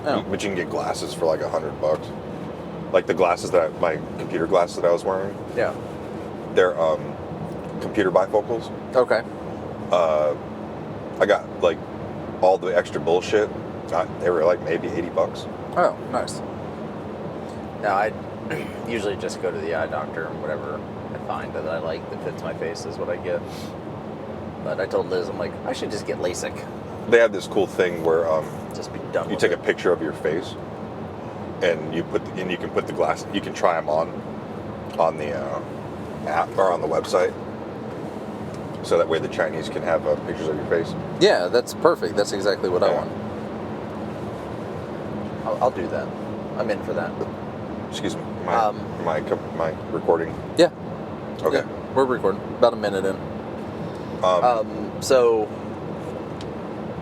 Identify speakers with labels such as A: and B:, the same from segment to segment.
A: Oh.
B: But you can get glasses for like $100. Like the glasses my computer glasses that I was wearing.
A: Yeah.
B: They're computer bifocals.
A: Okay.
B: I got like all the extra bullshit. They were like maybe $80.
A: Oh, nice. Yeah, I usually just go to the eye doctor and whatever I find that I like that fits my face is what I get. But I told Liz, I'm like, I should just get LASIK.
B: They have this cool thing where
A: Just be done.
B: you take a picture of your face, and you can put the glass. You can try them on the app or on the website, so that way the Chinese can have pictures of your face.
A: Yeah, that's perfect. That's exactly what I want. I'll do that. I'm in for that.
B: Excuse me. My recording.
A: Yeah.
B: Okay.
A: Yeah, we're recording. About a minute in. So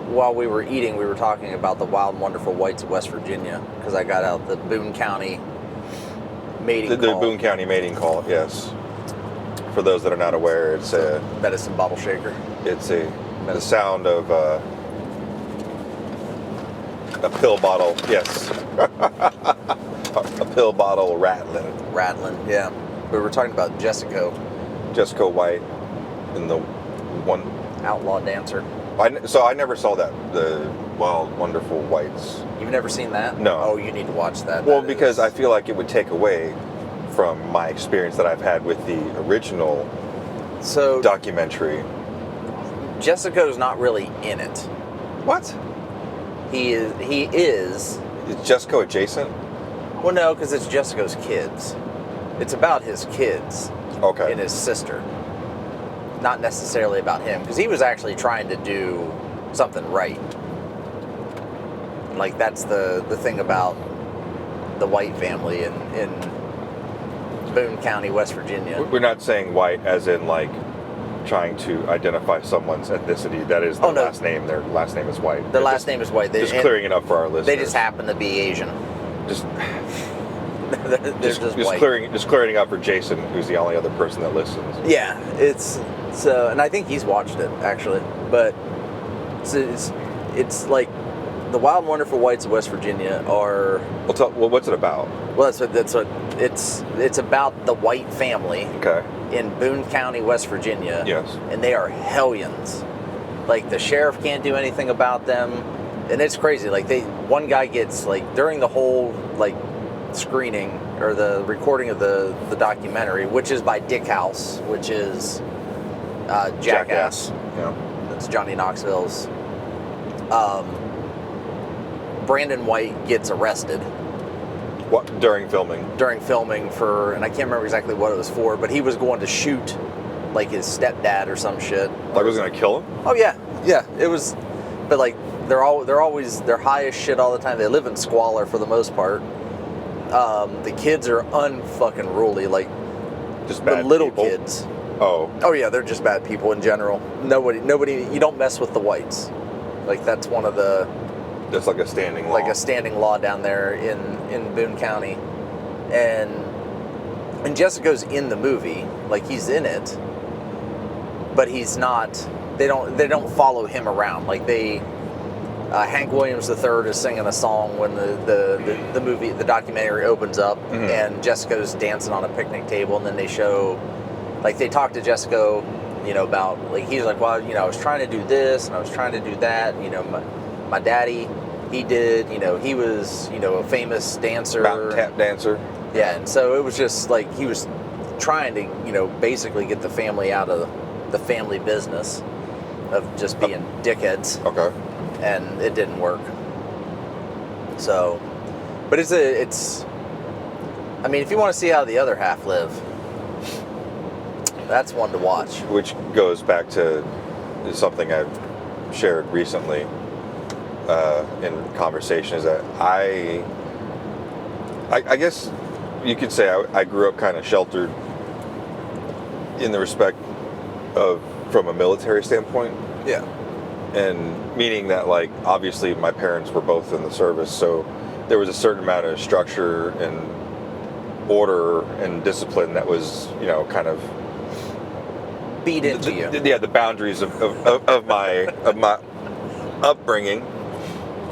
A: while we were eating, we were talking about the wild and wonderful whites of West Virginia because I got out the Boone County mating call.
B: The Boone County mating call, yes. For those that are not aware, it's a
A: medicine bottle shaker.
B: It's the sound of a pill bottle. Yes. A pill bottle rattling.
A: Rattling, yeah. We were talking about Jessica
B: White and the one
A: outlaw dancer.
B: So I never saw that, the Wild Wonderful Whites.
A: You've never seen that?
B: No.
A: Oh, you need to watch that.
B: Well, because I feel like it would take away from my experience that I've had with the original documentary.
A: Jessica's not really in it.
B: What?
A: He is.
B: Is Jessica adjacent?
A: Well, no, because it's Jessica's kids. It's about his kids.
B: Okay.
A: And his sister. Not necessarily about him, because he was actually trying to do something right. Like, that's the thing about the White family in Boone County, West Virginia.
B: We're not saying white as in, like, trying to identify someone's ethnicity. That is their last name. Their last name is White.
A: Their last name is White.
B: Just clearing it up for our listeners.
A: They just happen to be Asian. They're just white.
B: Clearing up for Jason, who's the only other person that listens.
A: Yeah, it's and I think he's watched it actually, but it's like the Wild and Wonderful Whites of West Virginia are.
B: Well, what's it about?
A: Well, it's about the White family.
B: Okay.
A: In Boone County, West Virginia.
B: Yes.
A: And they are hellions. Like, the sheriff can't do anything about them, and it's crazy. Like, one guy gets, like, during the whole like screening or the recording of the documentary, which is by Dickhouse, which is Jackass.
B: Yeah.
A: That's Johnny Knoxville's. Brandon White gets arrested.
B: What, during filming? During
A: filming for, and I can't remember exactly what it was for, but he was going to shoot like his stepdad or some shit.
B: Like, was going to kill him?
A: Oh yeah, it was. But like, they're high as shit all the time. They live in squalor for the most part. The kids are unfucking ruly, like
B: just bad
A: the little
B: people.
A: Kids.
B: Oh
A: yeah, they're just bad people in general. Nobody. You don't mess with the whites. Like, that's one of the.
B: That's like a standing law.
A: Like a standing law down there in Boone County, and Jessica's in the movie, like, he's in it, but he's not. They don't follow him around. Like, Hank Williams III is singing a song when the movie, the documentary opens up,
B: mm-hmm.
A: and Jessica's dancing on a picnic table, and then they show, like, they talk to Jessica, about, like, he's like, well, I was trying to do this, and I was trying to do that, my daddy, he did, he was, a famous dancer.
B: Mountain tap dancer.
A: Yeah, and so it was just, like, he was trying to, basically get the family out of the family business of just being dickheads.
B: Okay.
A: And it didn't work. So, but it's I mean, if you want to see how the other half live, that's one to watch. Which
B: goes back to something I've shared recently in conversations that I guess you could say I grew up kind of sheltered in the respect of from a military standpoint.
A: Yeah.
B: And meaning that, like, obviously my parents were both in the service, so there was a certain amount of structure and order and discipline that was, kind of
A: beat into you.
B: Yeah, the boundaries of my upbringing.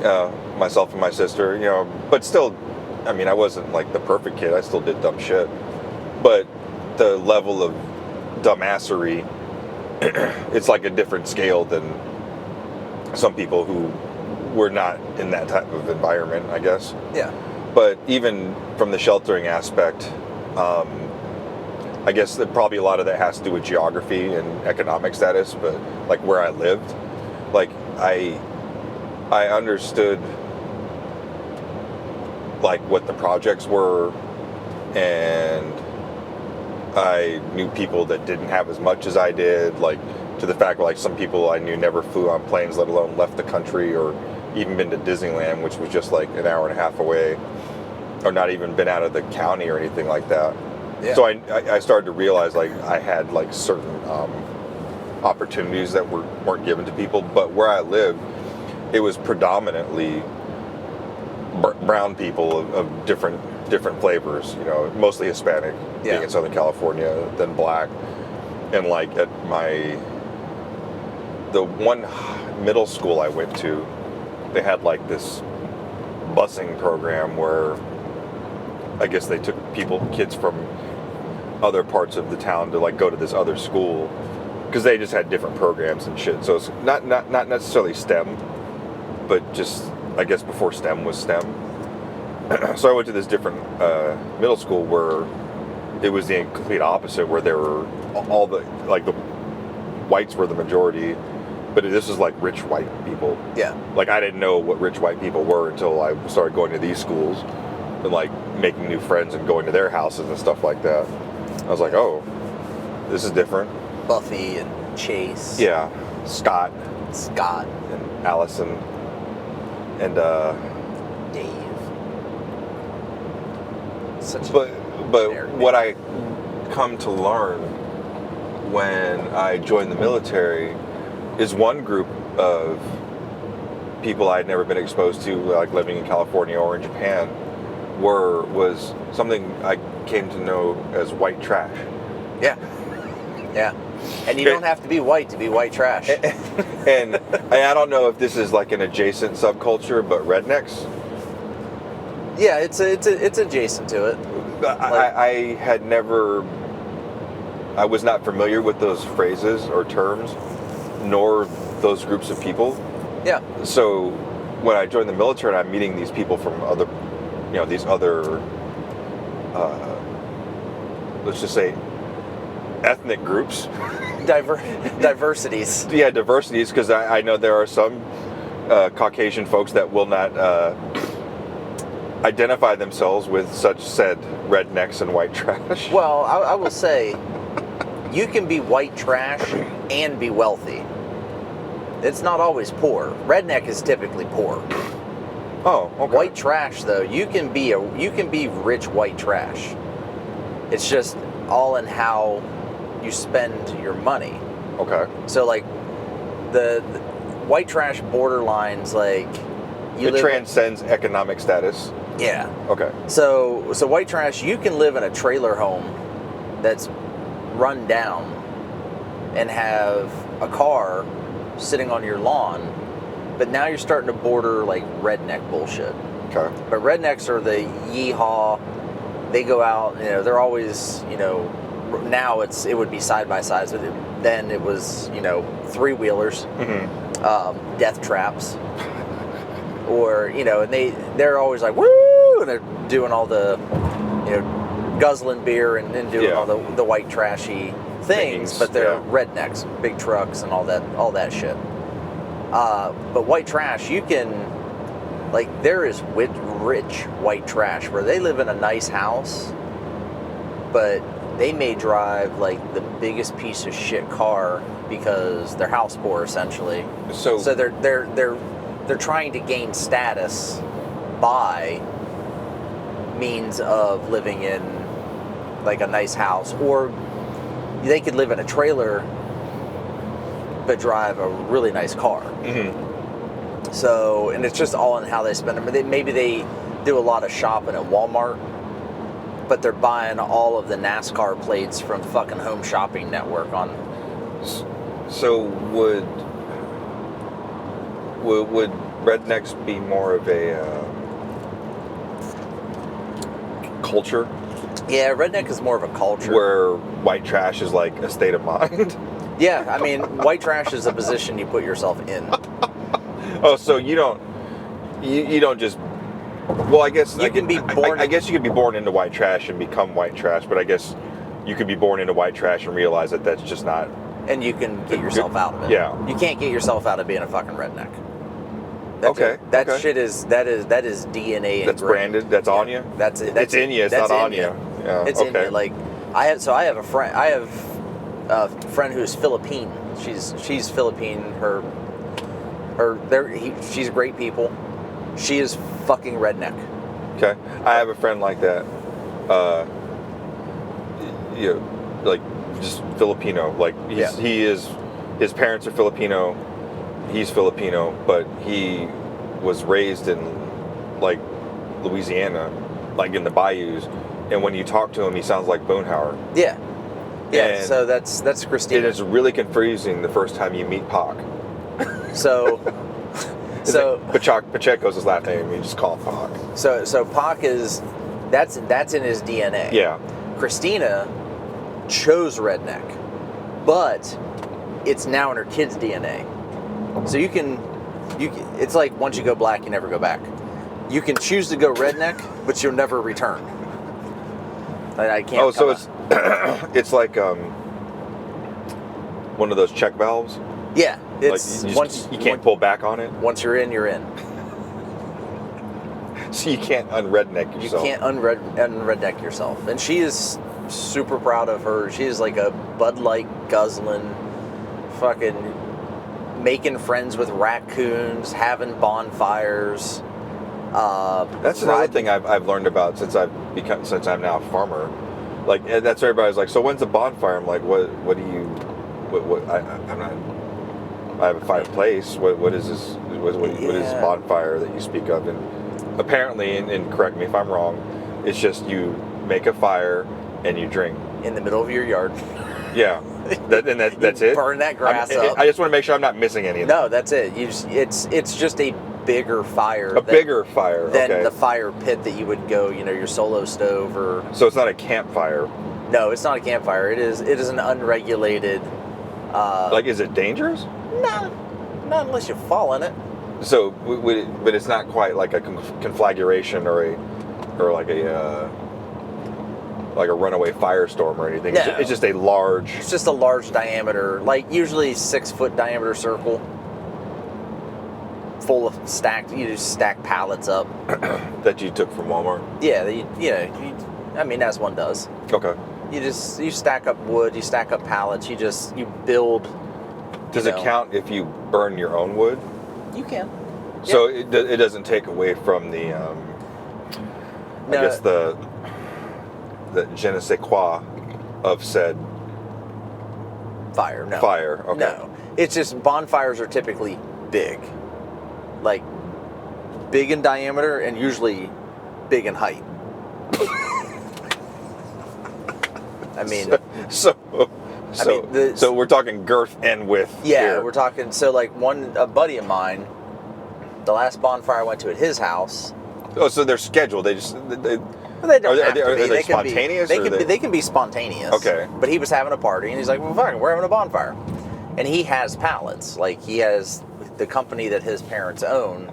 B: myself and my sister, you know, but still, I mean, I wasn't like the perfect kid. I still did dumb shit. But the level of dumbassery, it's like a different scale than some people who were not in that type of environment, I guess.
A: Yeah.
B: But even from the sheltering aspect, I guess that probably a lot of that has to do with geography and economic status, but like where I lived, like I understood like what the projects were, and I knew people that didn't have as much as I did, like to the fact where like some people I knew never flew on planes, let alone left the country or even been to Disneyland, which was just like an hour and a half away, or not even been out of the county or anything like that. Yeah. So I started to realize like I had like certain opportunities that weren't given to people, but where I lived, it was predominantly brown people of different flavors, you know, mostly Hispanic, being in Southern California, then black. And like at the one middle school I went to, they had like this busing program where I guess they took kids from other parts of the town to like go to this other school, because they just had different programs and shit. So it's not necessarily STEM, but just, I guess, before STEM was STEM. So I went to this different middle school where it was the complete opposite, where there were all the whites were the majority, but this was like rich white people. Yeah. Like I didn't know what rich white people were until I started going to these schools and like making new friends and going to their houses and stuff like that. I was like, oh, this is different. Buffy and Chase. Yeah. Scott. And Allison. And Dave. But what I come to learn when I joined the military is one group of people I'd never been exposed to, like living in California or in Japan, was something I came to know as white trash. Yeah. Yeah. And you don't have to be white to be white trash. And I don't know if this is like an adjacent subculture, but rednecks. Yeah, it's adjacent to it. I was not familiar with those phrases or terms, nor those groups of people. Yeah. So when I joined the military and I'm meeting these people from other, you know, these other, let's just say, ethnic groups. Diversities. Yeah, diversities, because I know there are some Caucasian folks that will not identify themselves with such said rednecks and white trash. Well, I will say, you can be white trash and be wealthy. It's not always poor. Redneck is typically poor. Oh, okay. White trash, though, you can be rich white trash. It's just all in how you spend your money. Okay. So like the white trash borderlines, like it transcends economic status. Yeah. Okay. So white trash, you can live in a trailer home that's run down and have a car sitting on your lawn, but now you're starting to border like redneck bullshit. Okay. But rednecks are the yeehaw. They go out, you know, they're always, you know, now it would be side by sides, but then it was, you know, three wheelers, death traps, or, you know, and they're always like woo, and they're doing all the, you know, guzzling beer and doing all the white trashy things, but they're rednecks, big trucks and all that shit. But white trash, you can, like, there is rich white trash where they live in a nice house, but they may drive like the biggest piece of shit car because they're house poor essentially. So they're trying to gain status by means of living in like a nice house, or they could live in a trailer but drive a really nice car. Mm-hmm. So, and it's just all in how they spend them. Maybe they do a lot of shopping at Walmart, but they're buying all of the NASCAR plates from fucking Home Shopping Network on. So would rednecks be more of a culture?
A: Yeah, redneck is more of a culture.
B: Where white trash is like a state of mind?
A: Yeah, I mean, white trash is a position you put yourself in.
B: Oh, so you don't just... Well, I guess...
A: You can be born...
B: I guess you could be born into white trash and become white trash, but I guess you could be born into white trash and realize that that's just not...
A: And you can get yourself out of it.
B: Yeah.
A: You can't get yourself out of being a fucking redneck. That shit is DNA.
B: That's branded. That's on you.
A: That's it.
B: It's in you. It's not on you. Yeah.
A: It's in you. Like I have a friend. I have a friend who's Philippine. She's Philippine. She's great people. She is fucking redneck.
B: Okay. I have a friend like that. Like just Filipino. Like his parents are Filipino. He's Filipino, but he was raised in like Louisiana, like in the bayous. And when you talk to him, he sounds like Boonhauer.
A: Yeah. Yeah.
B: And
A: so that's Christina.
B: It is really confusing the first time you meet Pac.
A: So
B: Pacheco's his last name. You just call him Pac.
A: So Pac is that's in his DNA.
B: Yeah.
A: Christina chose redneck, but it's now in her kid's DNA. So you can it's like once you go black, you never go back. You can choose to go redneck, but you'll never return. I can't.
B: Oh, so it's like one of those check valves.
A: Yeah, it's
B: like you can't pull back on it.
A: Once you're in, you're in.
B: So you can't unredneck yourself.
A: You can't unredneck yourself. And she is super proud of her. She is like a Bud Light guzzling, fucking making friends with raccoons, having bonfires.
B: That's another thing I've learned about since I'm now a farmer. Like that's everybody's like, so when's the bonfire? I'm like, what do you? I'm not. I have a fireplace. What is this? What is this bonfire that you speak of? And apparently, and correct me if I'm wrong, it's just you make a fire and you drink
A: in the middle of your yard.
B: Yeah, that's it.
A: Burn that grass up.
B: I just want to make sure I'm not missing anything.
A: No, that's it. It's just a bigger fire.
B: Bigger fire
A: than the fire pit that you would go. Your solo stove or.
B: So it's not a campfire.
A: No, it's not a campfire. It is an unregulated.
B: Like, is it dangerous?
A: No, not unless you fall in it.
B: So, but it's not quite like a conflagration or like a runaway firestorm or anything.
A: No.
B: It's just a large.
A: It's just a large diameter, like usually 6-foot diameter circle, full of stacked. You just stack pallets up.
B: That you took from Walmart.
A: Yeah, I mean, as one does.
B: Okay.
A: You stack up wood, you stack up pallets, you build.
B: Does it count if you burn your own wood?
A: You can.
B: So it doesn't take away from the, I guess the je ne sais quoi of said
A: fire. No.
B: Fire. Okay.
A: No. It's just bonfires are typically big, like big in diameter and usually big in height. I mean,
B: so we're talking girth and width.
A: Yeah,
B: here.
A: we're talking. So like a buddy of mine, the last bonfire I went to at his house.
B: Oh, so they're scheduled. They just
A: They don't have to be.
B: Are they spontaneous?
A: They can be spontaneous.
B: Okay.
A: But he was having a party and he's like, well, fuck, we're having a bonfire, and he has pallets. Like he has the company that his parents own.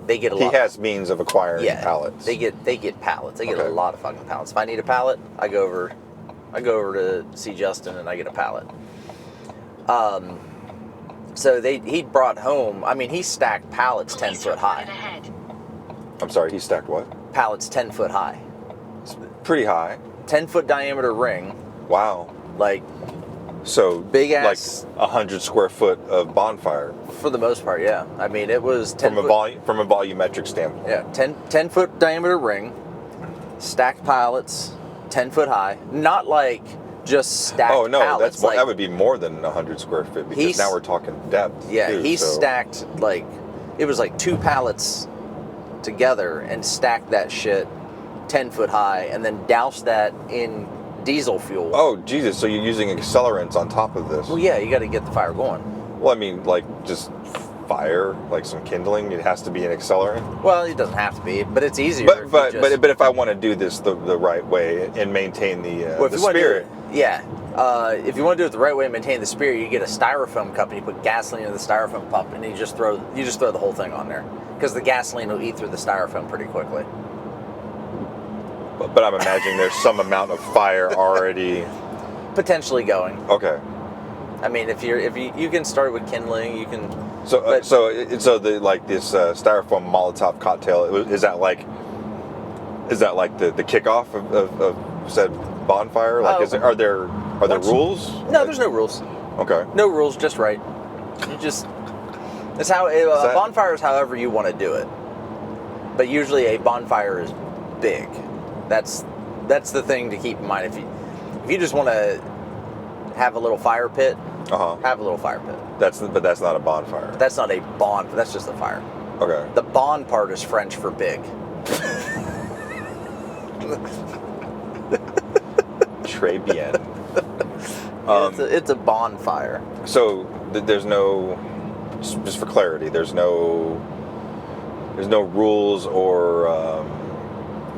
A: They get a lot.
B: He has means of acquiring pallets.
A: They get pallets. They get a lot of fucking pallets. If I need a pallet, I go over to see Justin and I get a pallet. So he brought home. I mean, he stacked pallets 10 foot high.
B: I'm sorry, he stacked what?
A: Pallets 10 foot high.
B: It's pretty high.
A: 10-foot diameter ring.
B: Wow.
A: Like.
B: So
A: big ass.
B: Like 100 square foot of bonfire.
A: For the most part, yeah. I mean, it was 10
B: from a volumetric standpoint.
A: Yeah, 10 foot diameter ring, stacked pallets, 10 foot high. Not like just stacked pallets.
B: Oh no, that would be more than 100 square feet because now we're talking depth.
A: Yeah, he stacked it was like 2 pallets together and stacked that shit 10 foot high and then doused that in diesel fuel.
B: Oh Jesus! So you're using accelerants on top of this?
A: Well, yeah, you got to get the fire going.
B: Well, I mean, like just fire, like some kindling, it has to be an accelerant.
A: Well, it doesn't have to be, but it's easier.
B: But if I want to do this the right way and maintain the spirit,
A: if you want to do it the right way and maintain the spirit, you get a styrofoam cup and you put gasoline in the styrofoam cup, and you just throw the whole thing on there, because the gasoline will eat through the styrofoam pretty quickly.
B: But I'm imagining there's some amount of fire already
A: potentially going.
B: Okay.
A: I mean, if you can start with kindling, you can.
B: So this styrofoam Molotov cocktail, is that like the kickoff of said bonfire? Like, are there rules?
A: No, there's no rules.
B: Okay.
A: No rules, just right. It's how a bonfire is however you want to do it. But usually a bonfire is big. That's the thing to keep in mind. If you just want to have a little fire pit, have a little fire pit.
B: But that's not a bonfire.
A: That's not a bond. That's just a fire.
B: Okay.
A: The bond part is French for big.
B: Très bien.
A: It's a bonfire.
B: So there's no, just for clarity, there's no rules or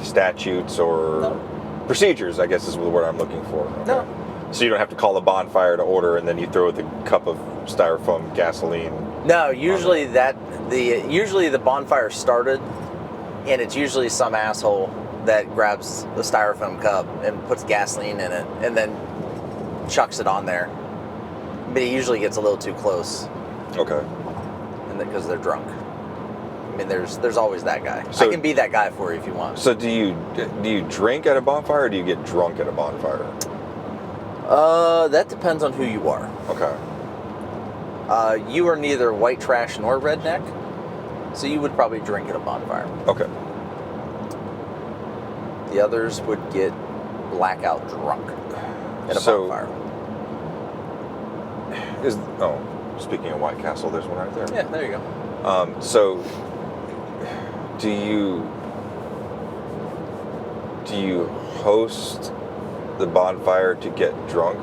B: statutes or procedures, I guess is the word I'm looking for. Okay.
A: No.
B: So you don't have to call a bonfire to order, and then you throw the cup of styrofoam gasoline.
A: No, usually the bonfire started, and it's usually some asshole that grabs the styrofoam cup and puts gasoline in it, and then chucks it on there. But he usually gets a little too close.
B: Okay.
A: And because they're drunk. I mean, there's always that guy.
B: So,
A: I can be that guy for you if you want.
B: So do you drink at a bonfire, or do you get drunk at a bonfire?
A: That depends on who you are.
B: Okay.
A: You are neither white trash nor redneck, so you would probably drink at a bonfire.
B: Okay.
A: The others would get blackout drunk at a bonfire.
B: Speaking of White Castle, there's one right there.
A: Yeah, there you go.
B: So, do you host the bonfire to get drunk,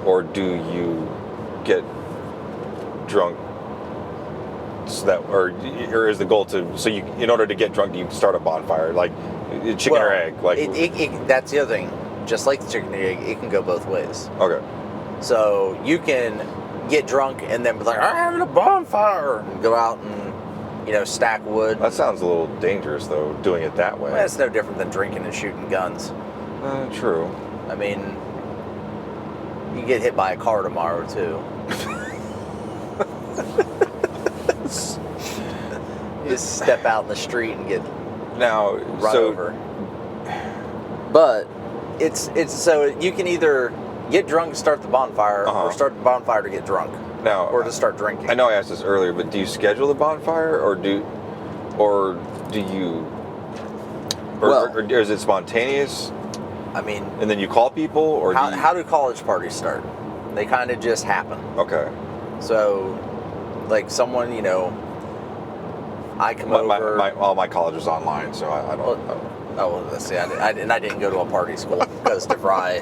B: or do you get drunk so that, or is the goal in order to get drunk, you start a bonfire, like chicken or egg? Like
A: that's the other thing. Just like the chicken or egg, it can go both ways.
B: Okay.
A: So you can get drunk and then be like, I'm having a bonfire, and go out and stack wood.
B: That sounds a little dangerous, though, doing it that way.
A: Well, it's no different than drinking and shooting guns.
B: True.
A: I mean, you get hit by a car tomorrow, too. You just step out in the street and get run over. But it's so you can either get drunk to start the bonfire, or start the bonfire to get drunk.
B: Now,
A: or to start drinking.
B: I know I asked this earlier, but do you schedule the bonfire, or do you, or is it spontaneous?
A: I mean,
B: and then you call people, or
A: how do college parties start? They kind of just happen.
B: Okay.
A: So, like someone, I come over.
B: My college is online, so I don't.
A: Let's see. I didn't go to a party school because DeVry,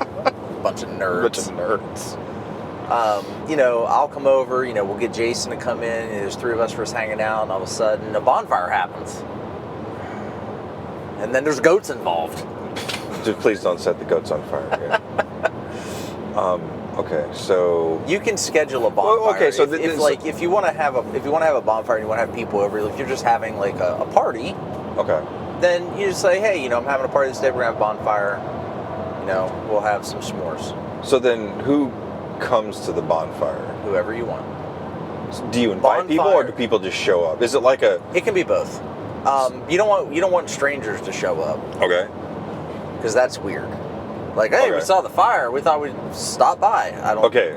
A: bunch of nerds. I'll come over, we'll get Jason to come in, and there's three of us first hanging out, and all of a sudden a bonfire happens. And then there's goats involved.
B: Just please don't set the goats on fire. Yeah. Okay, so
A: you can schedule a bonfire.
B: Well, okay, so
A: if you want to have a bonfire and you want to have people over, if you're just having like a party,
B: okay,
A: then you just say, hey, I'm having a party this day, we're gonna have a bonfire. We'll have some s'mores.
B: So then who comes to the bonfire?
A: Whoever you want.
B: Do you invite people, or do people just show up? Is it like a?
A: It can be both. You don't want strangers to show up.
B: Okay.
A: Because that's weird. Like, hey, we saw the fire. We thought we'd stop by.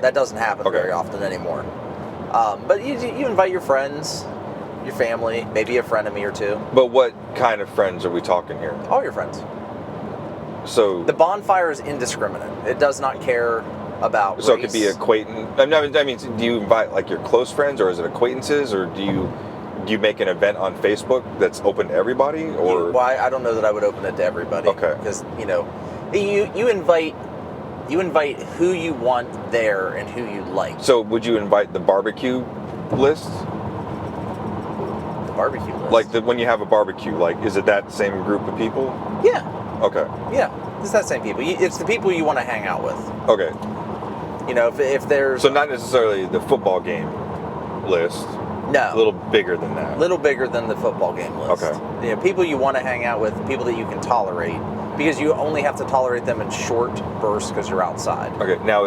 A: That doesn't happen very often anymore. But you invite your friends, your family, maybe a friend of me or two.
B: But what kind of friends are we talking here?
A: All your friends.
B: So
A: the bonfire is indiscriminate. It does not care about
B: So
A: race.
B: it could be acquaintance. I mean, do you invite like your close friends, or is it acquaintances, or do you make an event on Facebook that's open to everybody? Or
A: I don't know that I would open it to everybody.
B: Okay.
A: Because you invite who you want there and who you like.
B: So would you invite the barbecue list?
A: barbecue list.
B: Like when you have a barbecue, like is it that same group of people?
A: Yeah.
B: Okay.
A: Yeah. It's that same people. It's the people you want to hang out with.
B: Okay.
A: You know, if there's...
B: So not necessarily the football game list.
A: No.
B: A little bigger than that.
A: A little bigger than the football game list.
B: Okay.
A: You know, people you want to hang out with, people that you can tolerate, because you only have to tolerate them in short bursts because you're outside.
B: Okay. Now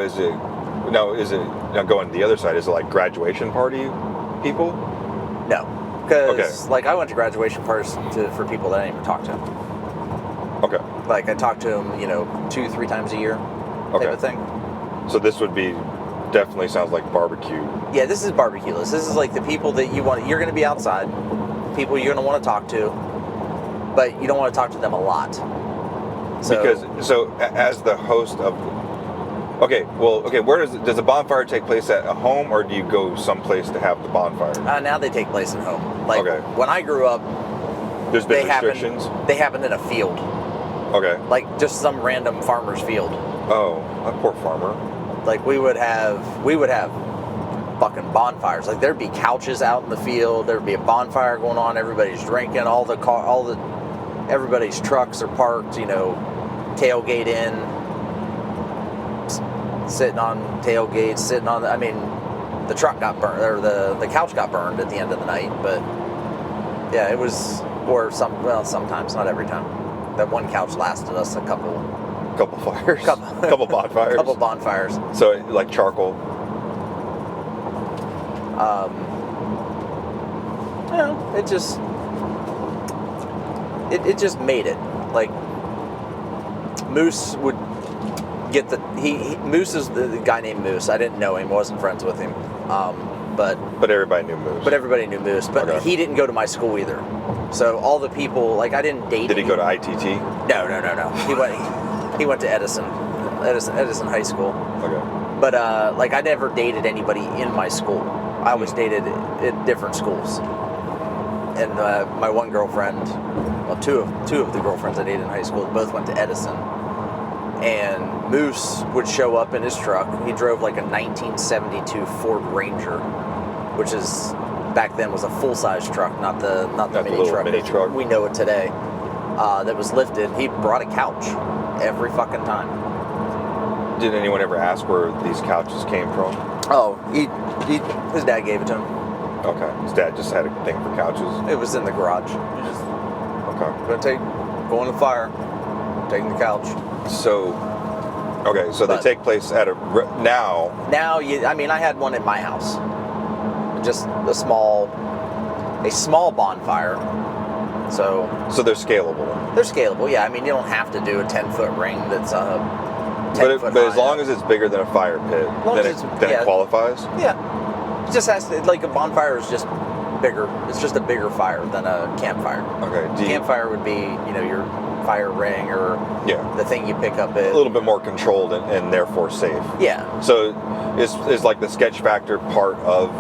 B: going to the other side, is it like graduation party people?
A: No. Because, like, I went to graduation parties for people that I didn't even talk to.
B: Okay.
A: Like, I talk to them, 2-3 times a year type of thing.
B: So this would be, definitely sounds like barbecue.
A: Yeah, this is barbecue list. This is like the people that you're going to be outside, people you're going to want to talk to, but you don't want to talk to them a lot. So as the host of... where does the bonfire take place at a home, or do you go someplace to have the bonfire? Now they take place at home. Like, when I grew up,
B: there's been restrictions?
A: They happened in a field.
B: Okay.
A: Like, just some random farmer's field.
B: Oh, a poor farmer.
A: Like, we would have fucking bonfires. Like, there'd be couches out in the field. There'd be a bonfire going on. Everybody's drinking. Everybody's trucks are parked. Tailgate in, sitting on tailgates. The truck got burned, or the couch got burned at the end of the night. But yeah, it was, sometimes, not every time. That one couch lasted us a couple fires. Couple bonfires. Couple bonfires.
B: So, like charcoal?
A: It just... It just made it. Like, Moose would get Moose is the guy named Moose. I didn't know him, wasn't friends with him. But
B: everybody knew Moose.
A: But everybody knew Moose. But he didn't go to my school either. So all the people, like, I didn't date him.
B: Did he go to ITT?
A: No. He went to Edison High School.
B: Okay.
A: But I never dated anybody in my school. I always dated at different schools. And my one girlfriend, well, two of the girlfriends I dated in high school, both went to Edison. And Moose would show up in his truck. He drove like a 1972 Ford Ranger, which is back then was a full-size truck, not the mini truck we know it today. That was lifted. He brought a couch every fucking time.
B: Did anyone ever ask where these couches came from?
A: Oh, his dad gave it to him.
B: Okay, his dad just had a thing for couches.
A: It was in the garage. Go in the fire, taking the couch.
B: So they take place at now.
A: Now, I had one in my house. Just a small bonfire. So
B: they're scalable.
A: They're scalable, yeah. You don't have to do a 10-foot ring that's 10 foot high.
B: But as long as it's bigger than a fire pit, then it qualifies?
A: Yeah. It just has to, like, a bonfire is just bigger. It's just a bigger fire than a campfire.
B: Okay.
A: Campfire would be, your fire ring or the thing you pick up.
B: A little bit more controlled and therefore safe.
A: Yeah.
B: So is like the sketch factor part of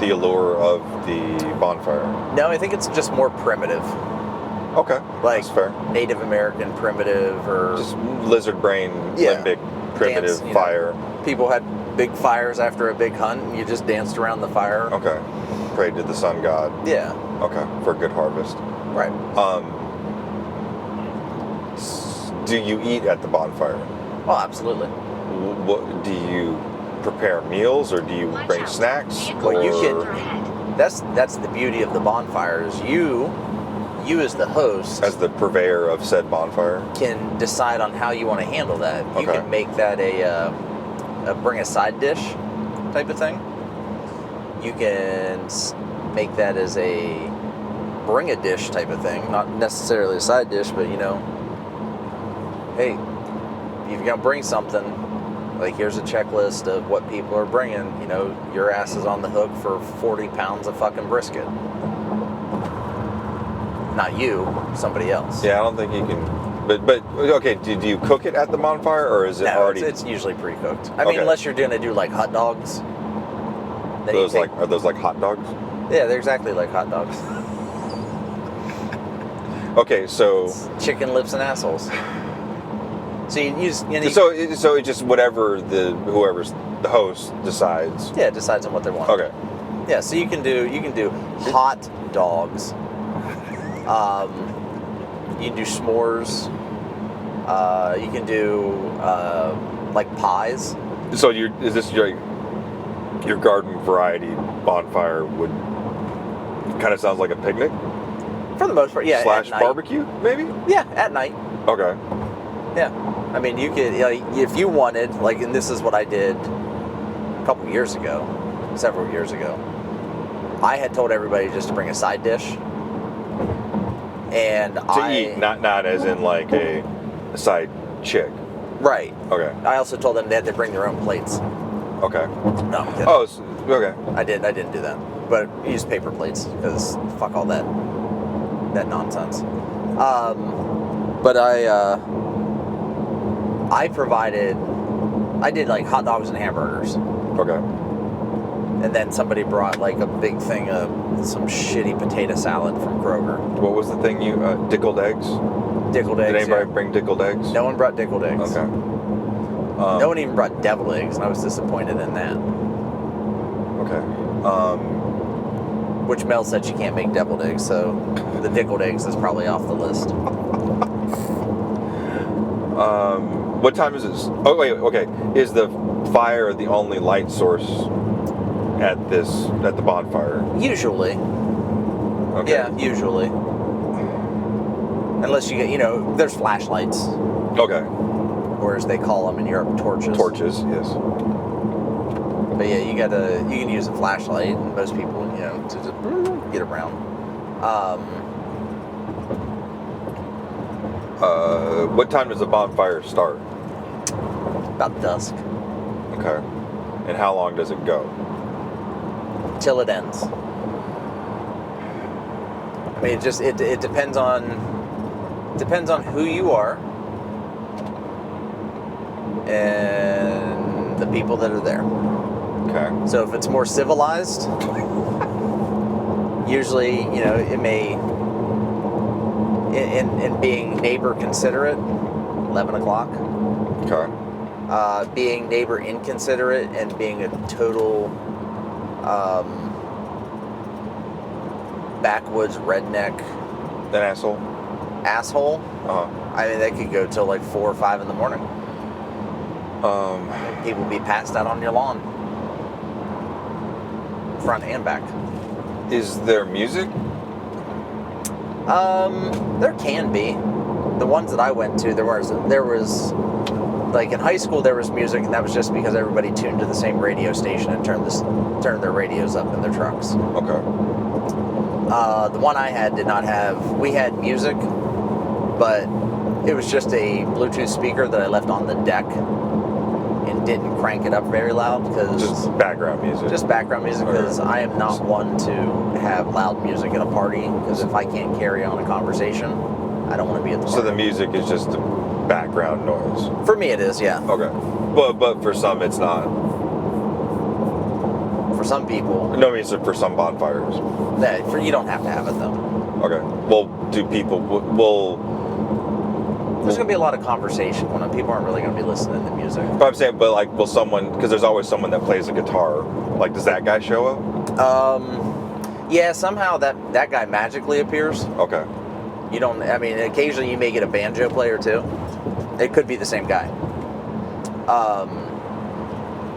B: the allure of the bonfire?
A: No, I think it's just more primitive.
B: Okay.
A: Like,
B: that's fair.
A: Native American primitive, or
B: just lizard brain, limbic, primitive
A: dance,
B: fire.
A: People had big fires after a big hunt, and you just danced around the fire.
B: Okay. Prayed to the sun god.
A: Yeah.
B: Okay. For a good harvest.
A: Right.
B: Do you eat at the bonfire?
A: Oh, absolutely.
B: What do you prepare meals, or do you bring snacks?
A: Well, you can. That's the beauty of the bonfire, is you as the host,
B: as the purveyor of said bonfire,
A: can decide on how you want to handle that. You can make that a bring a side dish type of thing. You can make that as a bring a dish type of thing, not necessarily a side dish, but hey, if you're gonna bring something, like, here's a checklist of what people are bringing. Your ass is on the hook for 40 pounds of fucking brisket. Not you, somebody else.
B: Yeah, I don't think you can. But okay, do you cook it at the bonfire, or is it already?
A: It's usually pre-cooked. Unless you're gonna do like hot dogs.
B: Are those like hot dogs?
A: Yeah, they're exactly like hot dogs.
B: Okay, so
A: it's chicken lips and assholes. So you use.
B: So it's just whatever whoever's the host decides.
A: Yeah, decides on what they want.
B: Okay.
A: Yeah, so you can do hot dogs. You can do s'mores. You can do like pies.
B: So is this your garden variety bonfire would kind of sounds like a picnic?
A: For the most part, yeah.
B: Slash barbecue, maybe?
A: Yeah, at night.
B: Okay.
A: Yeah. I mean, you could, if you wanted, like, and this is what I did a couple years ago, several years ago. I had told everybody just to bring a side dish. And
B: eat, not as in like a side chick.
A: Right.
B: Okay.
A: I also told them they had to bring their own plates.
B: Okay.
A: No, I'm kidding.
B: Oh, okay.
A: I didn't do that. But use paper plates, because fuck all that nonsense. But I did like hot dogs and hamburgers.
B: Okay.
A: And then somebody brought like a big thing of some shitty potato salad from Kroger.
B: What was the thing you, dickled eggs?
A: Dickled eggs.
B: Did anybody bring dickled eggs?
A: No one brought dickled eggs.
B: Okay.
A: No one even brought deviled eggs, and I was disappointed in that.
B: Okay.
A: Which Mel said she can't make deviled eggs, so the dickled eggs is probably off the list.
B: What time is this? Oh, wait, okay. Is the fire the only light source at the bonfire?
A: Usually.
B: Okay.
A: Yeah, usually. Unless you get, there's flashlights.
B: Okay.
A: Or as they call them in Europe, torches.
B: Torches, yes.
A: But yeah, you can use a flashlight, and most people, to just get around.
B: What time does the bonfire start?
A: About dusk.
B: Okay. And how long does it go?
A: Till it ends. I mean, it depends on who you are and the people that are there.
B: Okay.
A: So if it's more civilized, usually, it may, in being neighbor considerate, 11 o'clock.
B: Okay.
A: Being neighbor inconsiderate and being a total backwoods redneck
B: An asshole?
A: asshole.
B: Uh-huh.
A: I mean, they could go till like 4 or 5 in the morning. People be passed out on your lawn, front and back.
B: Is there music?
A: There can be. The ones that I went to, there was like in high school there was music, and that was just because everybody tuned to the same radio station and turned their radios up in their trucks.
B: Okay.
A: The one I had did not have. We had music, but it was just a Bluetooth speaker that I left on the deck and didn't crank it up very loud because
B: Just background music.
A: just background music, because I am not one to have loud music at a party, because if I can't carry on a conversation, I don't want to be at the party.
B: So the music is just the background noise.
A: For me it is, yeah.
B: Okay. But for some it's not.
A: For some people,
B: No, I mean for some bonfires.
A: you don't have to have it though.
B: Okay. Well, do people will?
A: There's going to be a lot of conversation when people aren't really going to be listening to music.
B: But I'm saying, but like, will someone? Because there's always someone that plays a guitar. Like, does that guy show up?
A: Yeah, somehow that guy magically appears.
B: Okay.
A: You don't. I mean, occasionally you may get a banjo player too. It could be the same guy.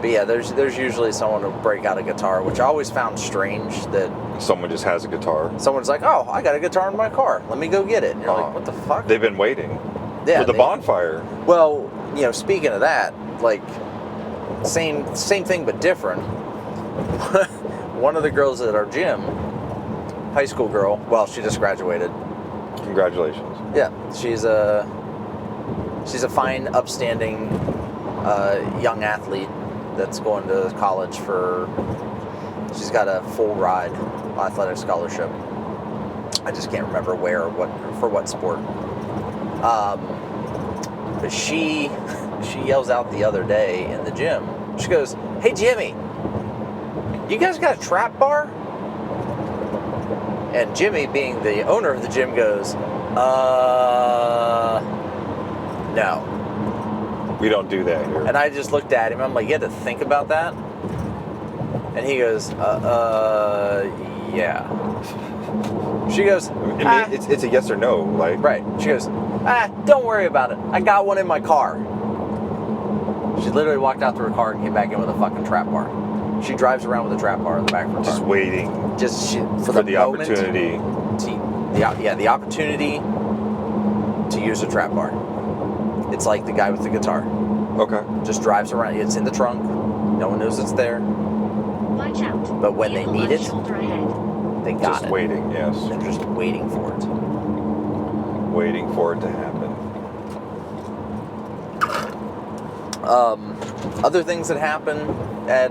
A: But yeah, there's usually someone who'll break out a guitar, which I always found strange that
B: Someone just has a guitar.
A: someone's like, "Oh, I got a guitar in my car. Let me go get it." And you're like, "What the fuck?"
B: They've been waiting for the bonfire.
A: Well, speaking of that, like same thing but different. One of the girls at our gym, high school girl. Well, she just graduated.
B: Congratulations.
A: Yeah, she's a fine, upstanding young athlete that's going to college for. She's got a full ride athletic scholarship. I just can't remember where or what sport. But she yells out the other day in the gym. She goes, "Hey Jimmy, you guys got a trap bar?" And Jimmy, being the owner of the gym, goes, no.
B: We don't do that here.
A: And I just looked at him. I'm like, you had to think about that? And he goes, yeah. She goes,
B: I mean, it's a yes or no, like.
A: Right. She goes, don't worry about it. I got one in my car. She literally walked out to her car and came back in with a fucking trap bar. She drives around with a trap bar in the back of her car.
B: Just waiting.
A: For
B: the opportunity.
A: The opportunity to use a trap bar. It's like the guy with the guitar.
B: Okay.
A: Just drives around. It's in the trunk. No one knows it's there.
C: Watch out.
A: But when they need it, they got
B: just
A: it.
B: Waiting, yes.
A: They're just waiting for it.
B: Waiting for it to happen.
A: Other things that happen at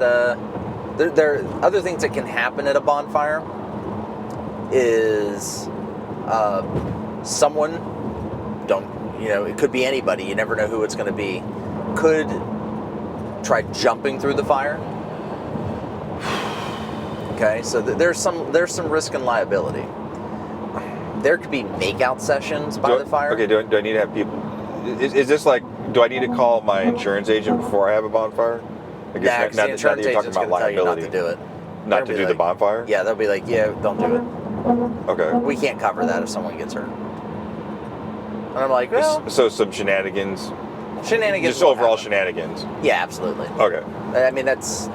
A: there are other things that can happen at a bonfire is someone it could be anybody, you never know who it's going to be, could try jumping through the fire. Okay, so there's some risk and liability. There could be makeout sessions by the fire.
B: Okay, do I need to have people? Is this like, do I need to call my insurance agent before I have a bonfire? I guess
A: the insurance agent's going to tell you not to do it.
B: Not to do the bonfire?
A: Yeah, they'll be like, yeah, don't do it.
B: Okay.
A: We can't cover that if someone gets hurt. And I'm like, well...
B: So some shenanigans?
A: Shenanigans.
B: Just overall shenanigans?
A: Yeah, absolutely.
B: Okay.
A: I mean, that's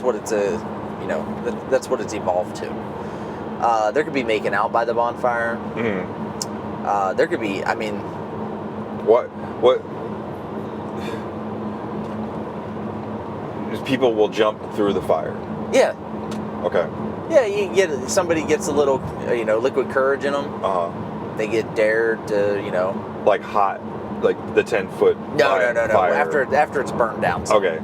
A: what it's that's what it's evolved to. There could be making out by the bonfire.
B: Mm-hmm.
A: There could be, I mean...
B: What? People will jump through the fire?
A: Yeah.
B: Okay.
A: Yeah, somebody gets a little, liquid courage in them.
B: Uh-huh.
A: They get dared to,
B: Like hot, like the 10-foot
A: No.
B: fire.
A: After it's burned down.
B: Okay.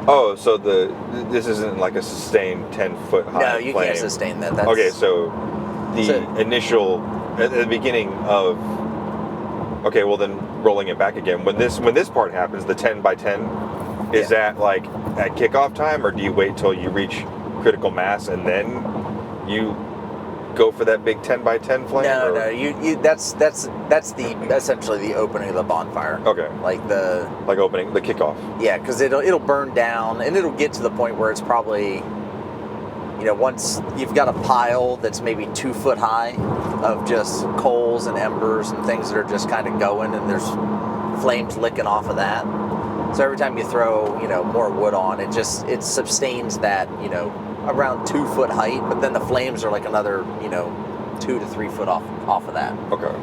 B: Oh, so this isn't like a sustained 10-foot high
A: No, you
B: flame.
A: can't sustain that.
B: Okay, so the initial, at the beginning of, okay, well then rolling it back again. When this part happens, the 10 by 10, is that like at kickoff time, or do you wait till you reach critical mass and then you go for that big 10 by 10 flame?
A: No. That's essentially the opening of the bonfire.
B: Okay.
A: Like
B: opening the kickoff.
A: Yeah, because it'll burn down and it'll get to the point where it's probably, once you've got a pile that's maybe 2 foot high of just coals and embers and things that are just kind of going, and there's flames licking off of that. So every time you throw, more wood on, it sustains that, around 2 foot height, but then the flames are like another, 2 to 3 foot off of that.
B: Okay.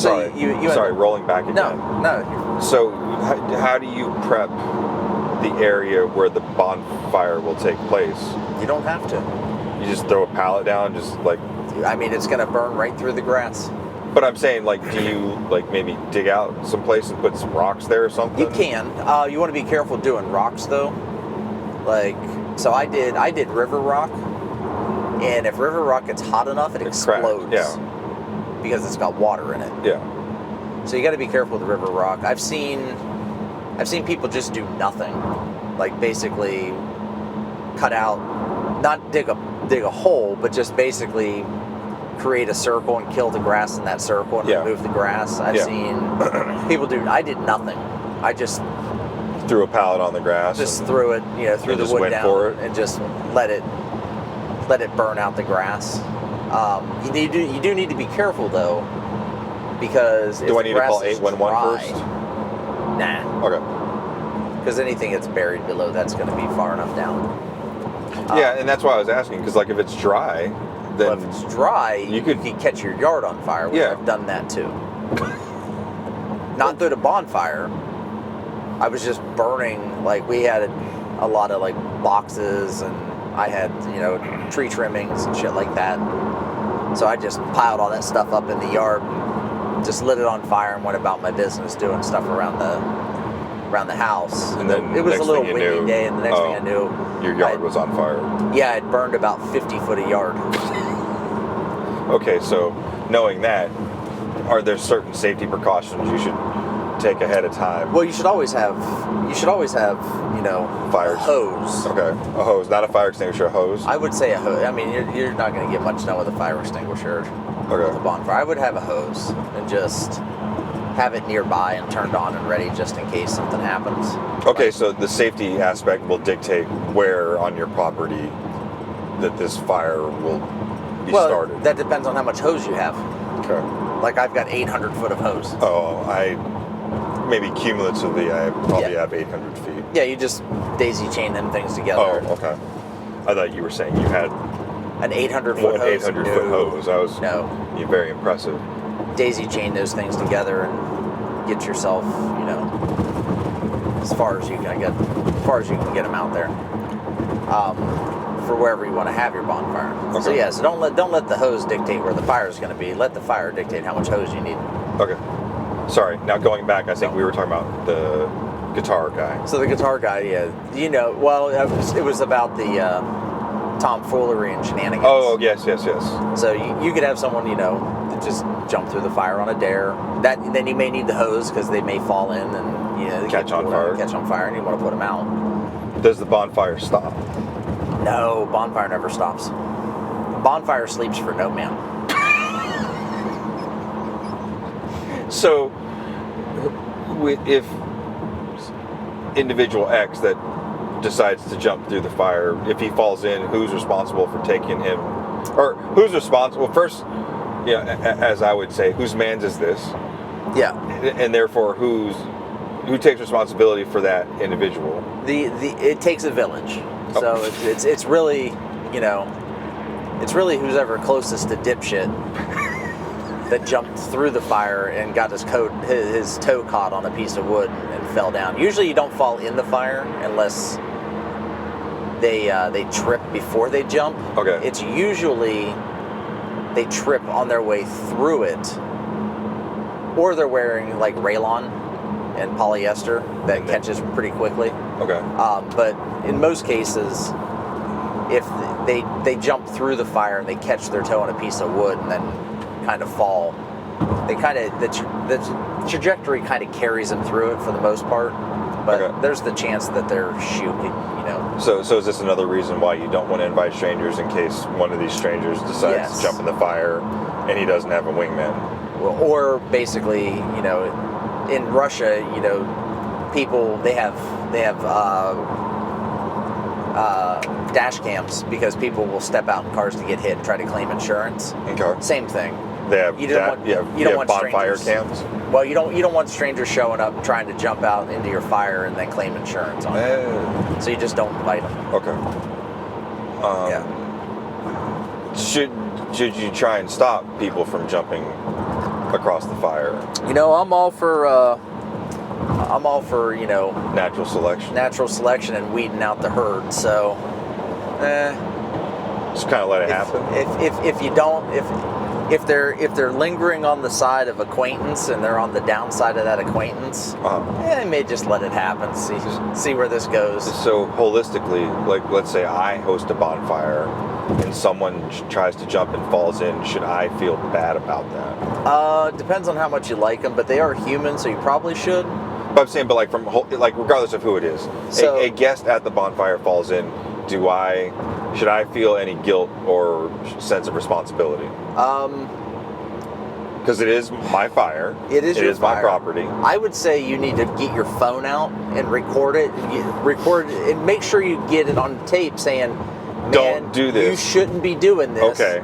A: So
B: sorry, rolling back again.
A: No.
B: So how do you prep the area where the bonfire will take place?
A: You don't have to.
B: You just throw a pallet down, just like...
A: I mean, it's going to burn right through the grass.
B: But I'm saying, like, do you, like, maybe dig out someplace and put some rocks there or something?
A: You can. You want to be careful doing rocks, though. Like, so I did river rock, and if river rock gets hot enough, it explodes.
B: Yeah.
A: Because it's got water in it.
B: Yeah.
A: So you got to be careful with the river rock. I've seen people just do nothing, like basically cut out, not dig a hole, but just basically create a circle and kill the grass in that circle and remove the grass. I've seen people do. I did nothing. I just
B: threw a pallet on the grass.
A: Just threw it, threw the wood down
B: for it.
A: and just let it burn out the grass. You do need to be careful though, because
B: do I need to call 811 first?
A: Nah.
B: Okay.
A: Because anything that's buried below that's going to be far enough down.
B: Yeah, and that's why I was asking, because like if it's dry, then
A: if it's dry, you could catch your yard on fire. I've done that too. Not through the bonfire. I was just burning, like we had a lot of like boxes, and I had tree trimmings and shit like that. So I just piled all that stuff up in the yard, just lit it on fire, and went about my business doing stuff around the house.
B: And then
A: it was a little windy day, and the next thing I knew,
B: your yard was on fire.
A: Yeah, it burned about 50 foot of yard.
B: Okay, so knowing that, are there certain safety precautions you should take ahead of time?
A: Well, you should always have,
B: fire
A: hose.
B: Okay, a hose, not a fire extinguisher, a hose.
A: I would say a hose. I mean, you're not going to get much done with a fire extinguisher.
B: Okay.
A: With a bonfire, I would have a hose and just have it nearby and turned on and ready just in case something happens.
B: Okay,
A: Like,
B: so the safety aspect will dictate where on your property that this fire will be started.
A: That depends on how much hose you have.
B: Okay.
A: Like I've got 800 foot of hose.
B: Oh, maybe cumulatively I probably have 800 feet.
A: Yeah, you just daisy chain them things together.
B: Oh, okay. I thought you were saying you had
A: An 800 foot hose.
B: 800 foot hose. You're very impressive.
A: Daisy chain those things together and get yourself, as far as you can get them out there. For wherever you want to have your bonfire.
B: Okay.
A: So don't let the hose dictate where the fire is going to be. Let the fire dictate how much hose you need.
B: Okay. Sorry. Now going back, I think we were talking about the guitar guy.
A: So the guitar guy, it was about the tomfoolery and shenanigans.
B: Oh, yes.
A: So you could have someone, that just jump through the fire on a dare. Then you may need the hose because they may fall in and they
B: Catch on fire,
A: and you want to put them out.
B: Does the bonfire stop?
A: No, bonfire never stops. Bonfire sleeps for no man.
B: So, if individual X that decides to jump through the fire, if he falls in, who's responsible for taking him? Or who's responsible? First, as I would say, whose man's is this?
A: Yeah.
B: And therefore, who takes responsibility for that individual?
A: It takes a village. So it's really, it's really who's ever closest to dipshit that jumped through the fire and got his toe caught on a piece of wood and fell down. Usually you don't fall in the fire unless they trip before they jump.
B: Okay.
A: It's usually they trip on their way through it, or they're wearing like rayon and polyester that catches pretty quickly.
B: Okay.
A: But in most cases, if they jump through the fire and they catch their toe on a piece of wood and then kind of fall, the trajectory kind of carries them through it for the most part. But there's the chance that they're shooting,
B: So is this another reason why you don't want to invite strangers in case one of these strangers decides to jump in the fire and he doesn't have a wingman?
A: Or basically, in Russia, people they have dash cams because people will step out in cars to get hit and try to claim insurance.
B: Okay.
A: Same thing.
B: They have
A: you don't want
B: bonfire
A: strangers.
B: cams.
A: Well, you don't want strangers showing up trying to jump out into your fire and then claim insurance on it. So you just don't invite them.
B: Okay. Should you try and stop people from jumping across the fire?
A: I'm all for
B: natural selection
A: and weeding out the herd. So,
B: just kind of let it happen.
A: If they're lingering on the side of acquaintance and they're on the downside of that acquaintance, they may just let it happen. See where this goes.
B: So holistically, like let's say I host a bonfire and someone tries to jump and falls in, should I feel bad about that?
A: Depends on how much you like them, but they are human, so you probably should.
B: But I'm saying, regardless of who it is,
A: So,
B: a guest at the bonfire falls in. Should I feel any guilt or sense of responsibility? Because it is my fire.
A: It is
B: my property.
A: I would say you need to get your phone out and record it. And make sure you get it on tape saying,
B: "Don't do this.
A: You shouldn't be doing this."
B: Okay.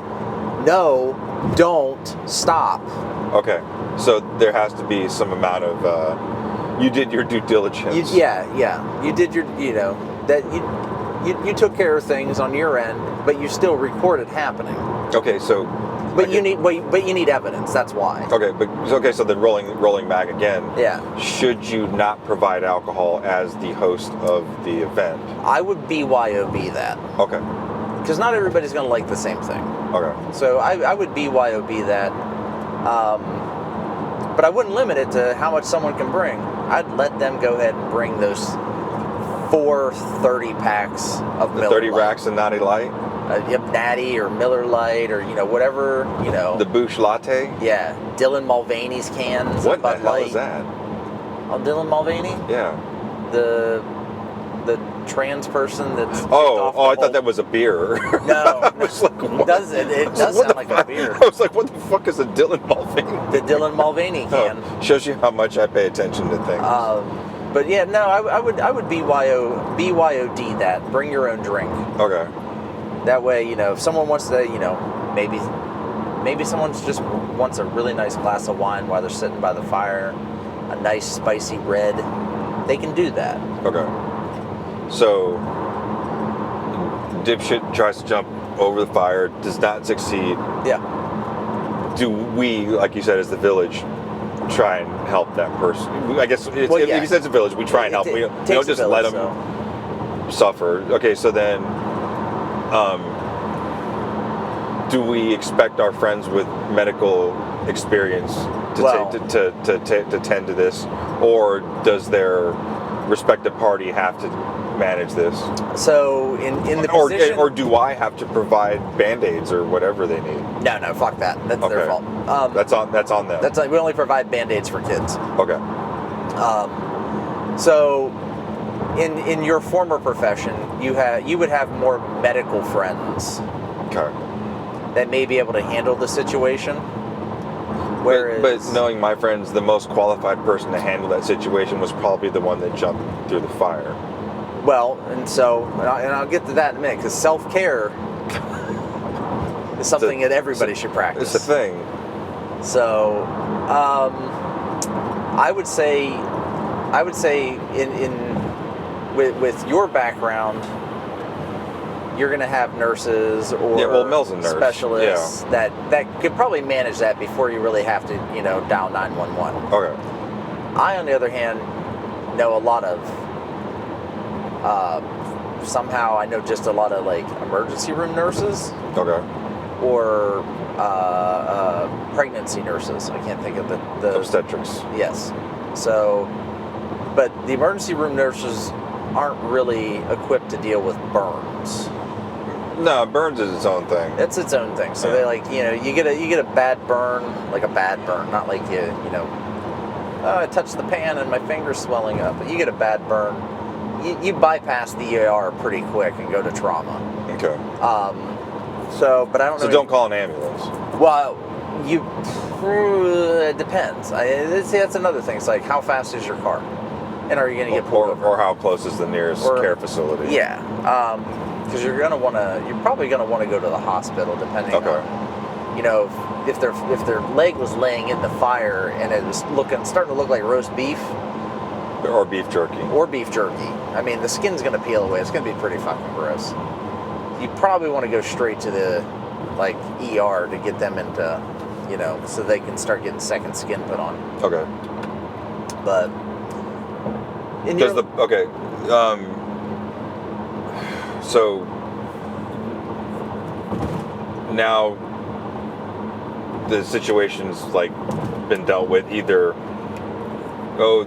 A: No, don't stop.
B: Okay. So there has to be some amount of you did your due diligence.
A: You did your you took care of things on your end, but you still record it happening.
B: Okay, so.
A: But you need evidence. That's why.
B: Okay, so then rolling back again.
A: Yeah.
B: Should you not provide alcohol as the host of the event?
A: I would BYOB that.
B: Okay.
A: Because not everybody's going to like the same thing.
B: Okay.
A: So I would BYOB that. But I wouldn't limit it to how much someone can bring. I'd let them go ahead and bring those 4 30 packs of Miller
B: 30
A: Lite.
B: racks of Natty Light?
A: Natty or Miller Lite or, whatever,
B: The Boosh Latte?
A: Yeah. Dylan Mulvaney's cans.
B: What the
A: Bud
B: hell
A: Light.
B: is that?
A: Oh, Dylan Mulvaney?
B: Yeah.
A: The trans person that's kicked
B: Oh,
A: off the
B: I thought
A: whole-
B: that was a beer.
A: No,
B: I was like, what?
A: it does
B: What
A: sound
B: the
A: like a
B: fuck?
A: beer.
B: I was like, what the fuck is a Dylan Mulvaney?
A: The Dylan Mulvaney can.
B: Oh, shows you how much I pay attention to things.
A: But yeah, no, I would BYOD that. Bring your own drink.
B: Okay.
A: That way, if someone wants to, maybe someone just wants a really nice glass of wine while they're sitting by the fire, a nice spicy red, they can do that.
B: Okay. So, dipshit tries to jump over the fire, does not succeed.
A: Yeah.
B: Do we, like you said, as the village, try and help that person? I guess if you said it's a village, we try and help. We don't just let them suffer. Okay, so then, do we expect our friends with medical experience to tend to this, or does their respective party have to manage this?
A: So in the position,
B: or do I have to provide Band-Aids or whatever they need?
A: No, fuck that. That's their fault.
B: That's on them.
A: That's like we only provide Band-Aids for kids.
B: Okay.
A: So in your former profession, you would have more medical friends.
B: Okay.
A: That may be able to handle the situation. Whereas,
B: but knowing my friends, the most qualified person to handle that situation was probably the one that jumped through the fire.
A: Well, and I'll get to that in a minute, because self-care is something that everybody should practice.
B: It's a thing.
A: So, I would say with your background, you're going to have nurses or
B: Mel's a nurse.
A: specialists that could probably manage that before you really have to, dial 911.
B: Okay.
A: I, on the other hand, know a lot of, somehow I know just a lot of like emergency room nurses.
B: Okay.
A: Or pregnancy nurses. I can't think of the
B: obstetrics.
A: Yes. So, but the emergency room nurses aren't really equipped to deal with burns.
B: No, burns is its own thing.
A: It's its own thing. So they you get a bad burn, like a bad burn, not like I touched the pan and my finger's swelling up. But you get a bad burn, you bypass the ER pretty quick and go to trauma.
B: Okay.
A: But I don't know.
B: So don't call an ambulance.
A: Well, it depends. That's another thing. It's like, how fast is your car? And are you going to get pulled over?
B: Or how close is the nearest care facility?
A: Yeah. Because you're probably going to want to go to the hospital, depending on, if their leg was laying in the fire and it was starting to look like roast beef.
B: Or beef jerky.
A: I mean, the skin's going to peel away. It's going to be pretty fucking gross. You probably want to go straight to the ER to get them into, so they can start getting second skin put on.
B: Okay.
A: But
B: so now the situation's been dealt with. Either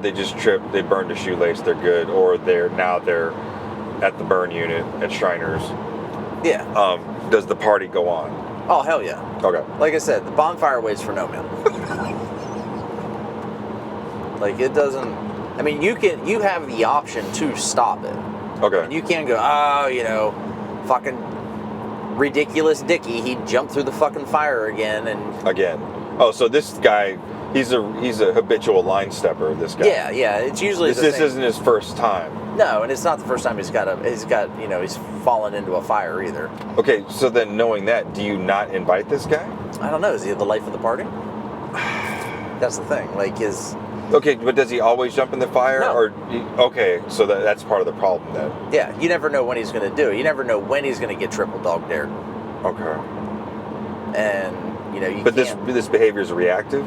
B: they just tripped, they burned a shoelace, they're good, or they're at the burn unit at Shriners.
A: Yeah.
B: Does the party go on?
A: Oh, hell yeah.
B: Okay.
A: Like I said, the bonfire waits for no man. It doesn't. I mean, you have the option to stop it.
B: Okay.
A: And you can't go, fucking ridiculous Dickie. He jumped through the fucking fire again.
B: Oh, so this guy, he's a habitual line stepper. This guy.
A: Yeah. It's usually
B: this isn't his first time.
A: No, and it's not the first time he's fallen into a fire either.
B: Okay, so then knowing that, do you not invite this guy?
A: I don't know. Is he the life of the party? That's the thing.
B: Okay, but does he always jump in the fire?
A: No.
B: Okay, so that's part of the problem then.
A: Yeah, you never know when he's going to do it. You never know when he's going to get triple dog dared.
B: Okay.
A: And
B: But this behavior is reactive.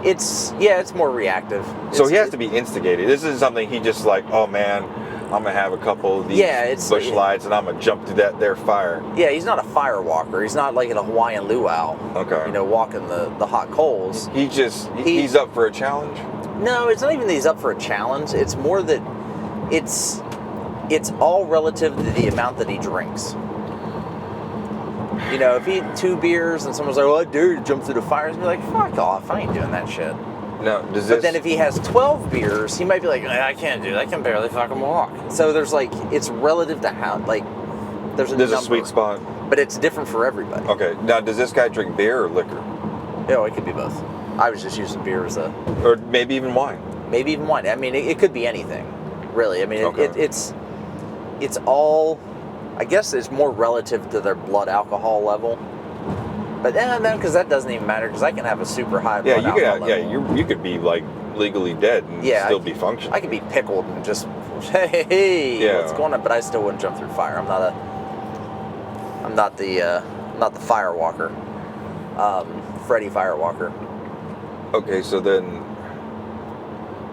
A: It's more reactive.
B: So he has to be instigated. This isn't something he just oh man, I'm gonna have a couple of these bush lights and I'm gonna jump through that there fire.
A: Yeah, he's not a firewalker. He's not like in a Hawaiian luau.
B: Okay.
A: Walking the hot coals.
B: He's up for a challenge?
A: No, it's not even that he's up for a challenge. It's more that it's all relative to the amount that he drinks. If he had 2 beers and someone's like, "Oh, I dare you to jump through the fire," he'd be like, "Fuck off! I ain't doing that shit."
B: Now, does
A: But
B: this?
A: then if he has 12 beers, he might be like, I can't do that. I can barely fucking walk. So there's like, it's relative to how, like, there's a
B: there's
A: number,
B: a sweet spot.
A: but it's different for everybody.
B: Okay. Now, does this guy drink beer or liquor,
A: Oh, it could be both. I was just using beer as a,
B: or maybe even wine?
A: maybe even wine. I mean, it could be anything, really. I mean,
B: Okay.
A: it's all, I guess it's more relative to their blood alcohol level. But then, because that doesn't even matter, because I can have a super high
B: Yeah,
A: blood alcohol level.
B: you could be like legally dead and still be functioning.
A: I could be pickled and just, hey,
B: Yeah.
A: what's going on? But I still wouldn't jump through fire. I'm not the Firewalker, Freddy Firewalker.
B: Okay, so then.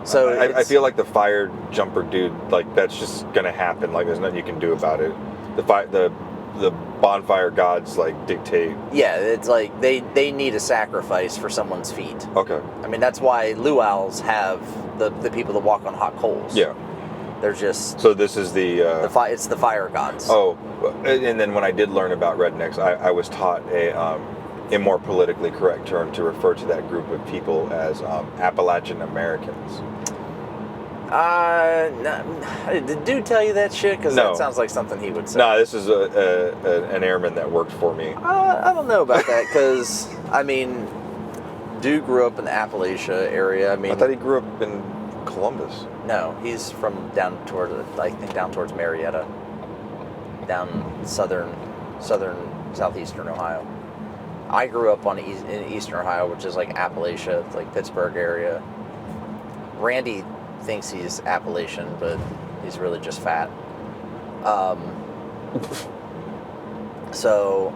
A: So
B: I feel like the fire jumper dude, like that's just gonna happen. Like there's nothing you can do about it. The bonfire gods like dictate.
A: yeah, it's like they need a sacrifice for someone's feet.
B: Okay.
A: I mean, that's why luau's have the people that walk on hot coals.
B: Yeah.
A: They're just
B: So this is
A: it's the fire gods.
B: Oh, and then when I did learn about rednecks, I was taught a more politically correct term to refer to that group of people as Appalachian Americans.
A: Did the dude tell you that shit? Because
B: No.
A: that sounds like something he would say.
B: No, this is an airman that worked for me.
A: I don't know about that, because, I mean, dude grew up in the Appalachia area. I mean,
B: I thought he grew up in Columbus.
A: no, he's from down towards Marietta, down southeastern Ohio. I grew up in eastern Ohio, which is like Appalachia, it's like Pittsburgh area. Randy thinks he's Appalachian, but he's really just fat. So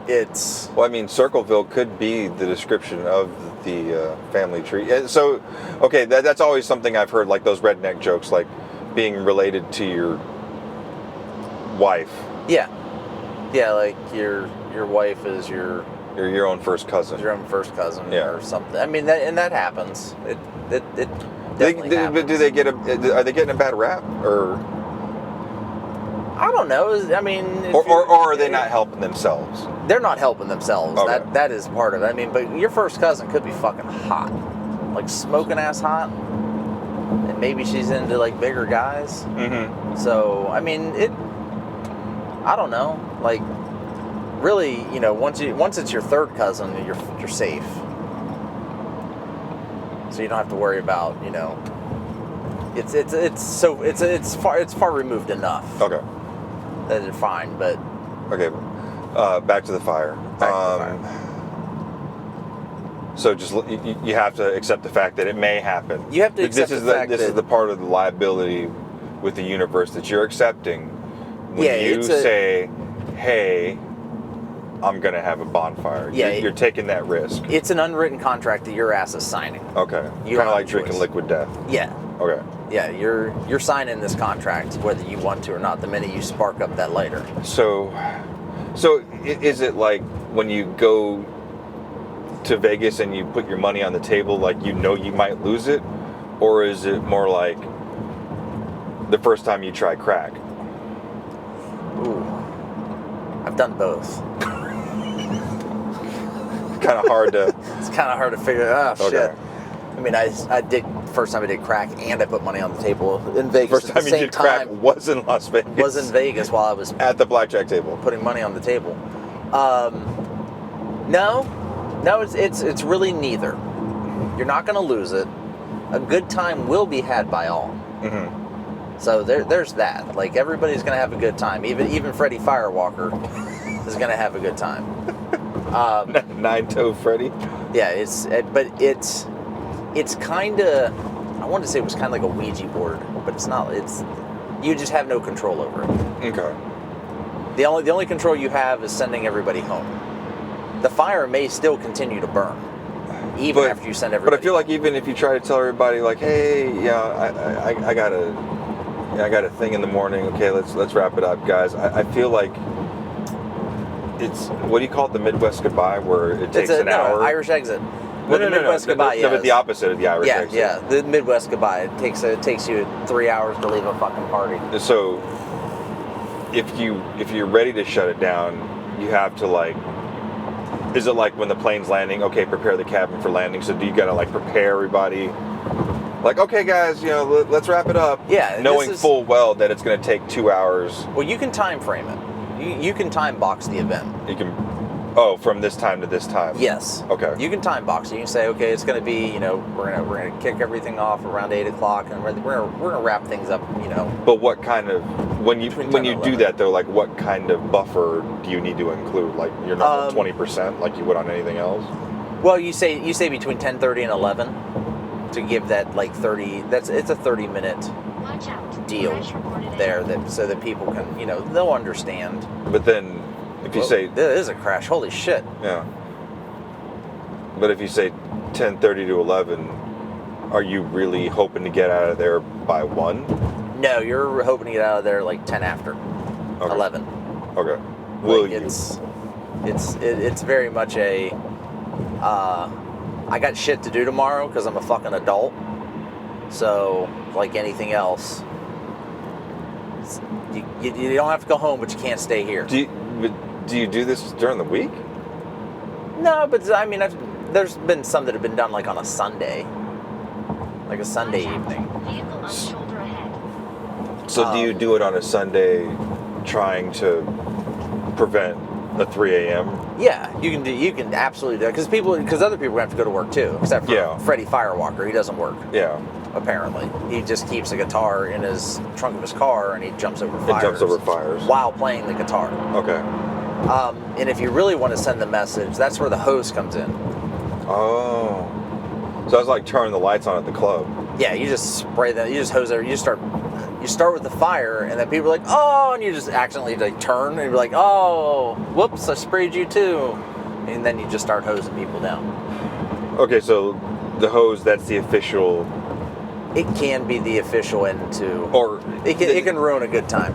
A: it's...
B: Well, I mean, Circleville could be the description of the family tree. So, okay, that's always something I've heard, like those redneck jokes, like being related to your wife.
A: Yeah, like your wife is your
B: own first cousin.
A: own first cousin,
B: Yeah.
A: or something. I mean, that happens. It definitely happens.
B: But do they are they getting a bad rap, or
A: I don't know. I mean,
B: or are they not helping themselves?
A: They're not helping themselves.
B: Okay.
A: That is part of it. I mean, but your first cousin could be fucking hot, like smoking ass hot, and maybe she's into like bigger guys.
B: Mm-hmm.
A: So I mean, I don't know. Like, really, once it's your third cousin, you're safe. So you don't have to worry about, it's far removed enough.
B: Okay.
A: That they're fine, but
B: Okay. Back to the fire. So just you have to accept the fact that it may happen.
A: You have to accept the fact
B: this is the part of the liability with the universe that you're accepting when you say, "Hey, I'm gonna have a bonfire."
A: Yeah,
B: you're taking that risk.
A: It's an unwritten contract that your ass is signing.
B: Okay.
A: You
B: Kind
A: don't
B: of like
A: have a
B: drinking
A: choice.
B: liquid death.
A: Yeah.
B: Okay.
A: Yeah, you're signing this contract whether you want to or not. The minute you spark up that lighter.
B: So is it like when you go to Vegas and you put your money on the table, like you might lose it, or is it more like the first time you try crack?
A: Ooh, I've done both.
B: Kind of hard to.
A: It's kind of hard to figure out. Oh,
B: Okay.
A: shit. I mean, I did first time I did crack, and I put money on the table in Vegas.
B: First
A: at
B: time
A: the
B: you
A: same
B: did crack
A: time,
B: was in Las Vegas.
A: was in Vegas while I was
B: At the blackjack table.
A: putting money on the table. No, it's really neither. You're not going to lose it. A good time will be had by all.
B: Mm-hmm.
A: So there's that. Like, everybody's going to have a good time. Even Freddy Firewalker is going to have a good time.
B: Nine-toe Freddy.
A: Yeah, it's kind of, I wanted to say it was kind of like a Ouija board, but it's not. You just have no control over it.
B: Okay.
A: The only control you have is sending everybody home. The fire may still continue to burn, even after you send everybody.
B: But I feel like even if you try to tell everybody, like, hey, I got a thing in the morning. Okay, let's wrap it up, guys. I feel like it's, what do you call it, the Midwest goodbye, where it takes an hour?
A: Irish exit. Well, the Midwest goodbye,
B: no, but the opposite of the Irish exit.
A: Yeah, the Midwest goodbye. It takes you 3 hours to leave a fucking party.
B: So if you're ready to shut it down, you have to like Is it like when the plane's landing? Okay, prepare the cabin for landing. So do you gotta like prepare everybody? Like, okay, guys, let's wrap it up.
A: Yeah,
B: knowing full well that it's gonna take 2 hours.
A: Well, you can time frame it. You can time box the event.
B: You can. Oh, from this time to this time.
A: Yes.
B: Okay.
A: You can time box it. You can say, okay, it's going to be, we're gonna kick everything off around 8 o'clock, and we're gonna wrap things up,
B: But what kind of when you
A: Between
B: when
A: 10
B: you
A: and
B: do
A: 11.
B: that though, like what kind of buffer do you need to include? Like your normal 20%, like you would on anything else?
A: Well, you say between 10:30 and 11 to give that like 30. It's a 30-minute
C: Watch out.
A: deal
C: Crash reported
A: there,
C: ahead.
A: so that people can, they'll understand.
B: But then if you say
A: there is a crash, holy shit.
B: yeah. But if you say 10:30 to 11, are you really hoping to get out of there by 1?
A: No, you're hoping to get out of there like 10 after,
B: Okay.
A: 11.
B: Okay. Will
A: Like,
B: you?
A: It's very much a I got shit to do tomorrow because I'm a fucking adult. So like anything else, you don't have to go home, but you can't stay here.
B: Do you do this during the week?
A: No, but I mean, there's been some that have been done like on a Sunday, like a Sunday
C: Watch out.
A: evening.
C: Vehicle on shoulder ahead.
B: So do you do it on a Sunday, trying to prevent a 3 a.m.?
A: Yeah, you can absolutely do it because other people have to go to work too, except for Freddy Firewalker. He doesn't work.
B: Yeah.
A: Apparently, he just keeps a guitar in his trunk of his car and he jumps over fires.
B: It jumps over fires
A: while playing the guitar.
B: Okay.
A: And if you really want to send the message, that's where the hose comes in.
B: Oh. So it's like turning the lights on at the club.
A: Yeah, you just spray that. You just hose it. You start with the fire, and then people are like, oh, and you just accidentally like turn, and you're like, oh, whoops, I sprayed you too, and then you just start hosing people down.
B: Okay, so the hose, that's the official.
A: It can be the official end to,
B: Or
A: it can ruin a good time,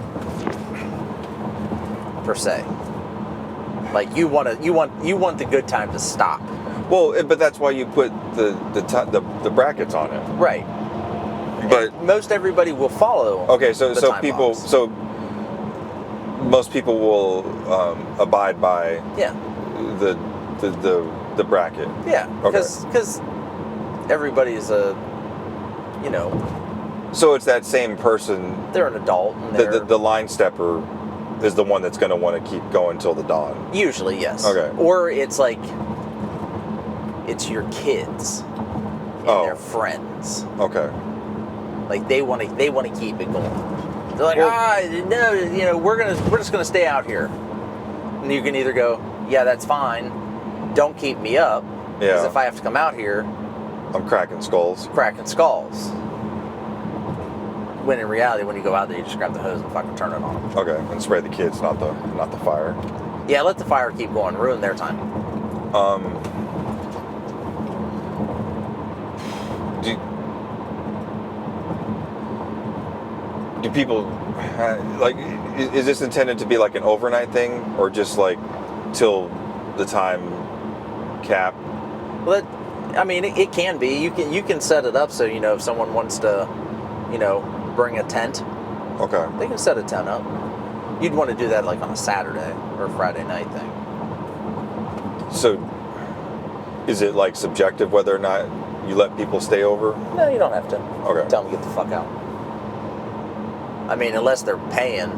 A: per se. Like you want the good time to stop.
B: Well, but that's why you put the brackets on it.
A: Right.
B: But
A: and most everybody will follow.
B: Okay, so
A: time
B: people,
A: box.
B: so most people will abide by the bracket.
A: Yeah,
B: Okay.
A: because everybody's
B: So it's that same person.
A: they're an adult. And they're,
B: The line stepper is the one that's going to want to keep going till the dawn.
A: usually, yes.
B: Okay.
A: Or it's like it's your kids and their friends.
B: Okay.
A: Like they want to keep it going. They're like, no, we're just gonna stay out here. And you can either go, yeah, that's fine. Don't keep me up. Because
B: Yeah.
A: if I have to come out here,
B: I'm cracking skulls.
A: When in reality, when you go out there, you just grab the hose and fucking turn it on.
B: Okay, and spray the kids, not the fire.
A: Yeah, let the fire keep going. Ruin their time.
B: Do people like? Is this intended to be like an overnight thing, or just like till the time cap?
A: Well, it can be. You can set it up so if someone wants to, bring a tent,
B: Okay.
A: they can set a tent up. You'd want to do that like on a Saturday or a Friday night thing.
B: So, is it like subjective whether or not you let people stay over?
A: No, you don't have to.
B: Okay.
A: Tell them to get the fuck out. Unless they're paying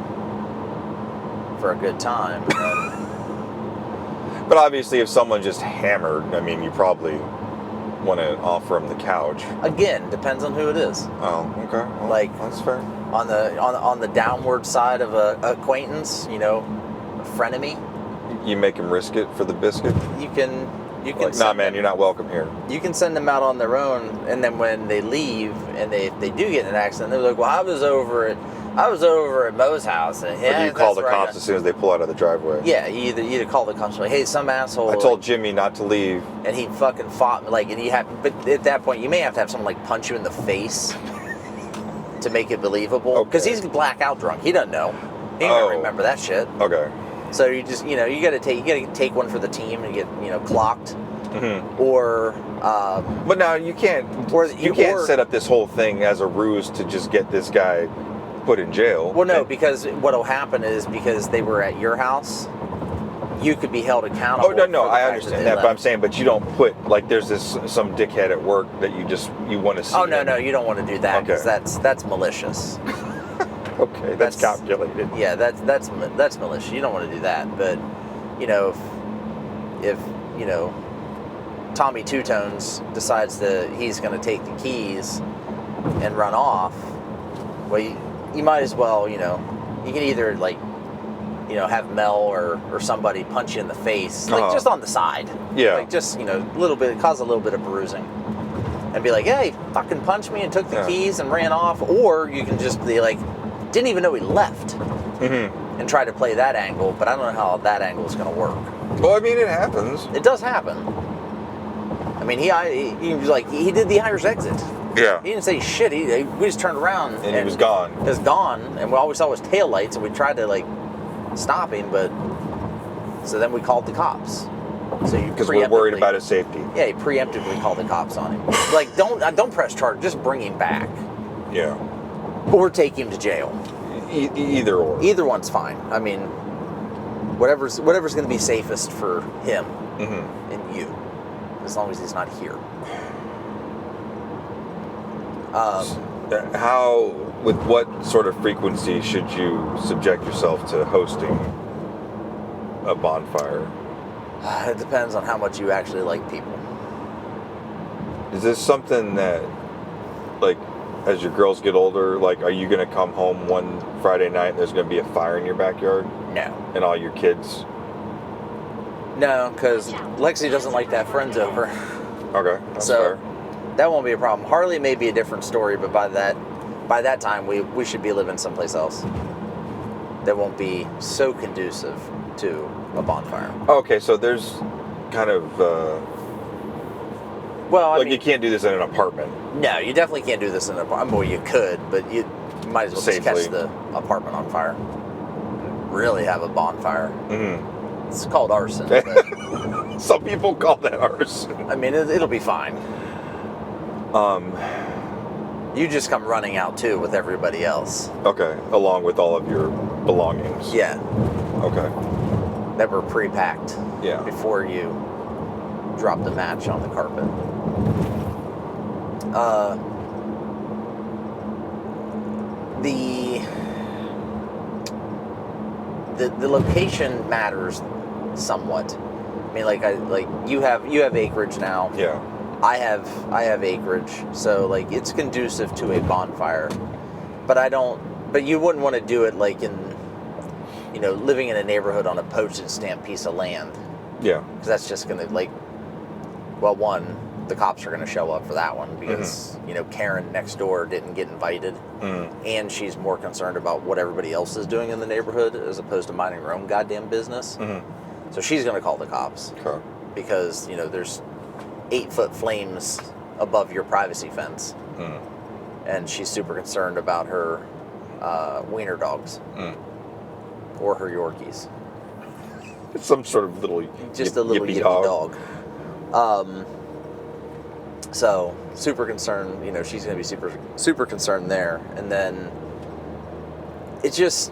A: for a good time. Then
B: But obviously, if someone just hammered, you probably want to offer them the couch.
A: again, depends on who it is.
B: Oh, okay. Well,
A: Like-
B: that's fair.
A: On the downward side of a acquaintance, a frenemy,
B: You make them risk it for the biscuit.
A: you can
B: Like, nah,
A: send
B: man,
A: them-
B: you're not welcome here.
A: You can send them out on their own, and then when they leave and they do get in an accident, they're like, "Well, I was over at Mo's house." And
B: Or do you call the
A: that's where I
B: cops as soon as they pull out of the driveway?
A: Yeah, you either call the cops like, "Hey, some asshole."
B: I told Jimmy not to leave.
A: and he fucking fought but at that point you may have to have someone like punch you in the face to make it believable because
B: Okay.
A: he's blackout drunk. He doesn't know. He ain't gonna remember that shit.
B: Okay.
A: So you just you gotta take one for the team and get clocked
B: Mm-hmm.
A: or
B: But now you can't. You can't set up this whole thing as a ruse to just get this guy put in jail.
A: well no, because what'll happen is because they were at your house you could be held accountable.
B: Oh no,
A: for the
B: I
A: fact
B: understand
A: they
B: that, but
A: left.
B: I'm saying, but you don't put like there's some dickhead at work that you want to see.
A: Oh no, you don't want to do that because
B: Okay.
A: that's malicious.
B: Okay, that's calculated.
A: Yeah, that's malicious. You don't want to do that. But if Tommy Two Tones decides that he's going to take the keys and run off, well, you might as well, you can either have Mel or somebody punch you in the face, like just on the side.
B: Yeah.
A: Like just, cause a little bit of bruising. And be like, hey, fucking punched me and took the keys and ran off. Or you can just be like, didn't even know he left.
B: Mm-hmm.
A: And try to play that angle, but I don't know how that angle is going to work.
B: Well, I mean, it happens.
A: It does happen. I mean, he was like, he did the Irish exit.
B: Yeah.
A: He didn't say shit. We just turned around
B: And he was gone.
A: He was gone, and we always saw his taillights, and we tried to stop him, but so then we called the cops. So
B: Because we're worried about his safety.
A: Yeah, he preemptively called the cops on him. Like, don't press charge. Just bring him back,
B: Yeah.
A: or take him to jail.
B: Either or.
A: Either one's fine. I mean, whatever's going to be safest for him and you, as long as he's not here.
B: With what sort of frequency should you subject yourself to hosting a bonfire?
A: It depends on how much you actually like people.
B: Is this something that, like, as your girls get older, like, are you going to come home one Friday night and there's going to be a fire in your backyard?
A: No.
B: And all your kids?
A: No, because Lexi doesn't like to have friends over.
B: Okay, that's
A: So
B: fair.
A: that won't be a problem. Harley may be a different story, but by that time we should be living someplace else that won't be so conducive to a bonfire.
B: Okay, so there's kind of
A: Well, I
B: like
A: mean,
B: you can't do this in an apartment.
A: no, you definitely can't do this in an apartment. Well, you could, but you might as well just catch
B: Safely.
A: the apartment on fire. Really have a bonfire.
B: Mm-hmm.
A: It's called arson. But,
B: Some people call that arson.
A: I mean, it'll be fine.
B: Um,
A: You just come running out too with everybody else.
B: okay, along with all of your belongings.
A: Yeah,
B: Okay.
A: that were pre-packed.
B: Yeah.
A: Before you drop the match on the carpet. The location matters somewhat. I mean, like you have acreage now.
B: Yeah.
A: I have acreage, so like it's conducive to a bonfire. But you wouldn't want to do it like in, living in a neighborhood on a postage stamp piece of land.
B: Yeah.
A: Because that's just going to, one, the cops are going to show up for that one because, Karen next door didn't get invited. And she's more concerned about what everybody else is doing in the neighborhood as opposed to minding her own goddamn business. So she's going to call the cops.
B: Okay.
A: Because, there's 8-foot flames above your privacy fence. And she's super concerned about her wiener dogs. Or her Yorkies.
B: Some sort of little
A: Just a little yippy dog. So super concerned, she's going to be super, super concerned there. And then it's just,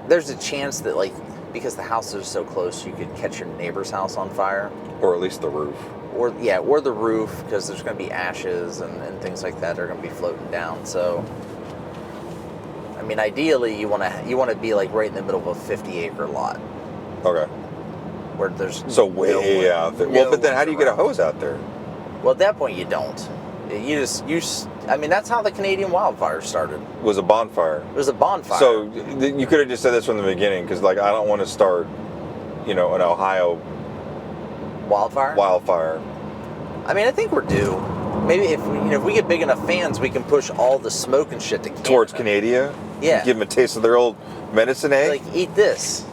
A: there's a chance that because the houses are so close, you could catch your neighbor's house on fire.
B: Or at least the roof.
A: Or the roof, because there's going to be ashes and things like that are going to be floating down. So, I mean, ideally, you want to be right in the middle of a 50-acre lot.
B: Okay.
A: Where there's
B: way out there. Well, but then how do you get a hose out there?
A: Well, at that point, you don't. I mean, that's how the Canadian wildfires started.
B: It was a bonfire.
A: It was a bonfire.
B: So you could have just said this from the beginning, because I don't want to start, an Ohio wildfire.
A: I mean, I think we're due. Maybe if we get big enough fans, we can push all the smoke and shit to Canada.
B: Towards Canada?
A: Yeah.
B: Give them a taste of their old medicine, eh?
A: Eat this.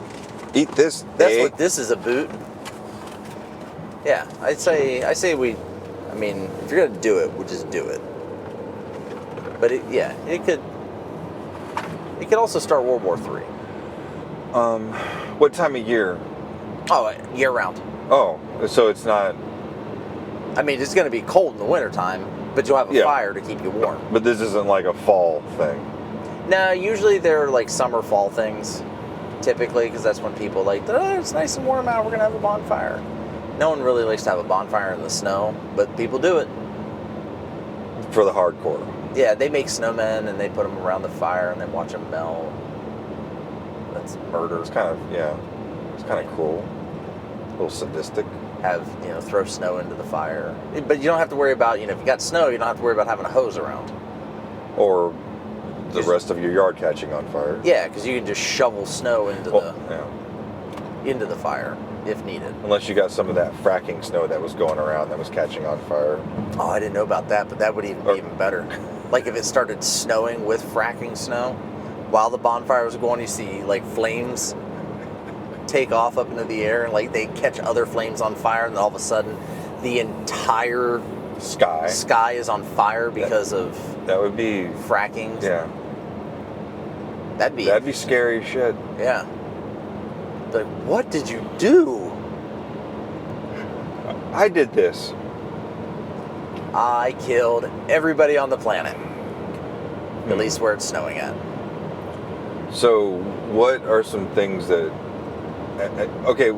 B: Eat this.
A: That's what this is about. Yeah, I say we. I mean, if you're gonna do it, we'll just do it. But it could also start World War III.
B: What time of year?
A: Oh, year round.
B: Oh, so it's not.
A: I mean, it's gonna be cold in the wintertime, but you'll have a fire to keep you warm.
B: But this isn't like a fall thing.
A: No, usually they're summer, fall things. typically, because that's when people like, oh, it's nice and warm out, we're going to have a bonfire. No one really likes to have a bonfire in the snow, but people do it.
B: For the hardcore.
A: Yeah, they make snowmen and they put them around the fire and then watch them melt. That's murder.
B: It's kind of cool. A little sadistic.
A: Throw snow into the fire. But you don't have to worry about, if you got snow, you don't have to worry about having a hose around.
B: Or the rest of your yard catching on fire.
A: Yeah, because you can just shovel snow into the fire if needed.
B: Unless you got some of that fracking snow that was going around that was catching on fire.
A: Oh, I didn't know about that, but that would even be even better. Like if it started snowing with fracking snow, while the bonfire was going, you see like flames take off up into the air, and like they catch other flames on fire, and then all of a sudden the entire sky is on fire because
B: that would be
A: fracking.
B: Yeah.
A: That'd be
B: scary as shit.
A: Yeah. Like, what did you do?
B: I did this.
A: I killed everybody on the planet. At least where it's snowing at.
B: So, what are some things that... Okay,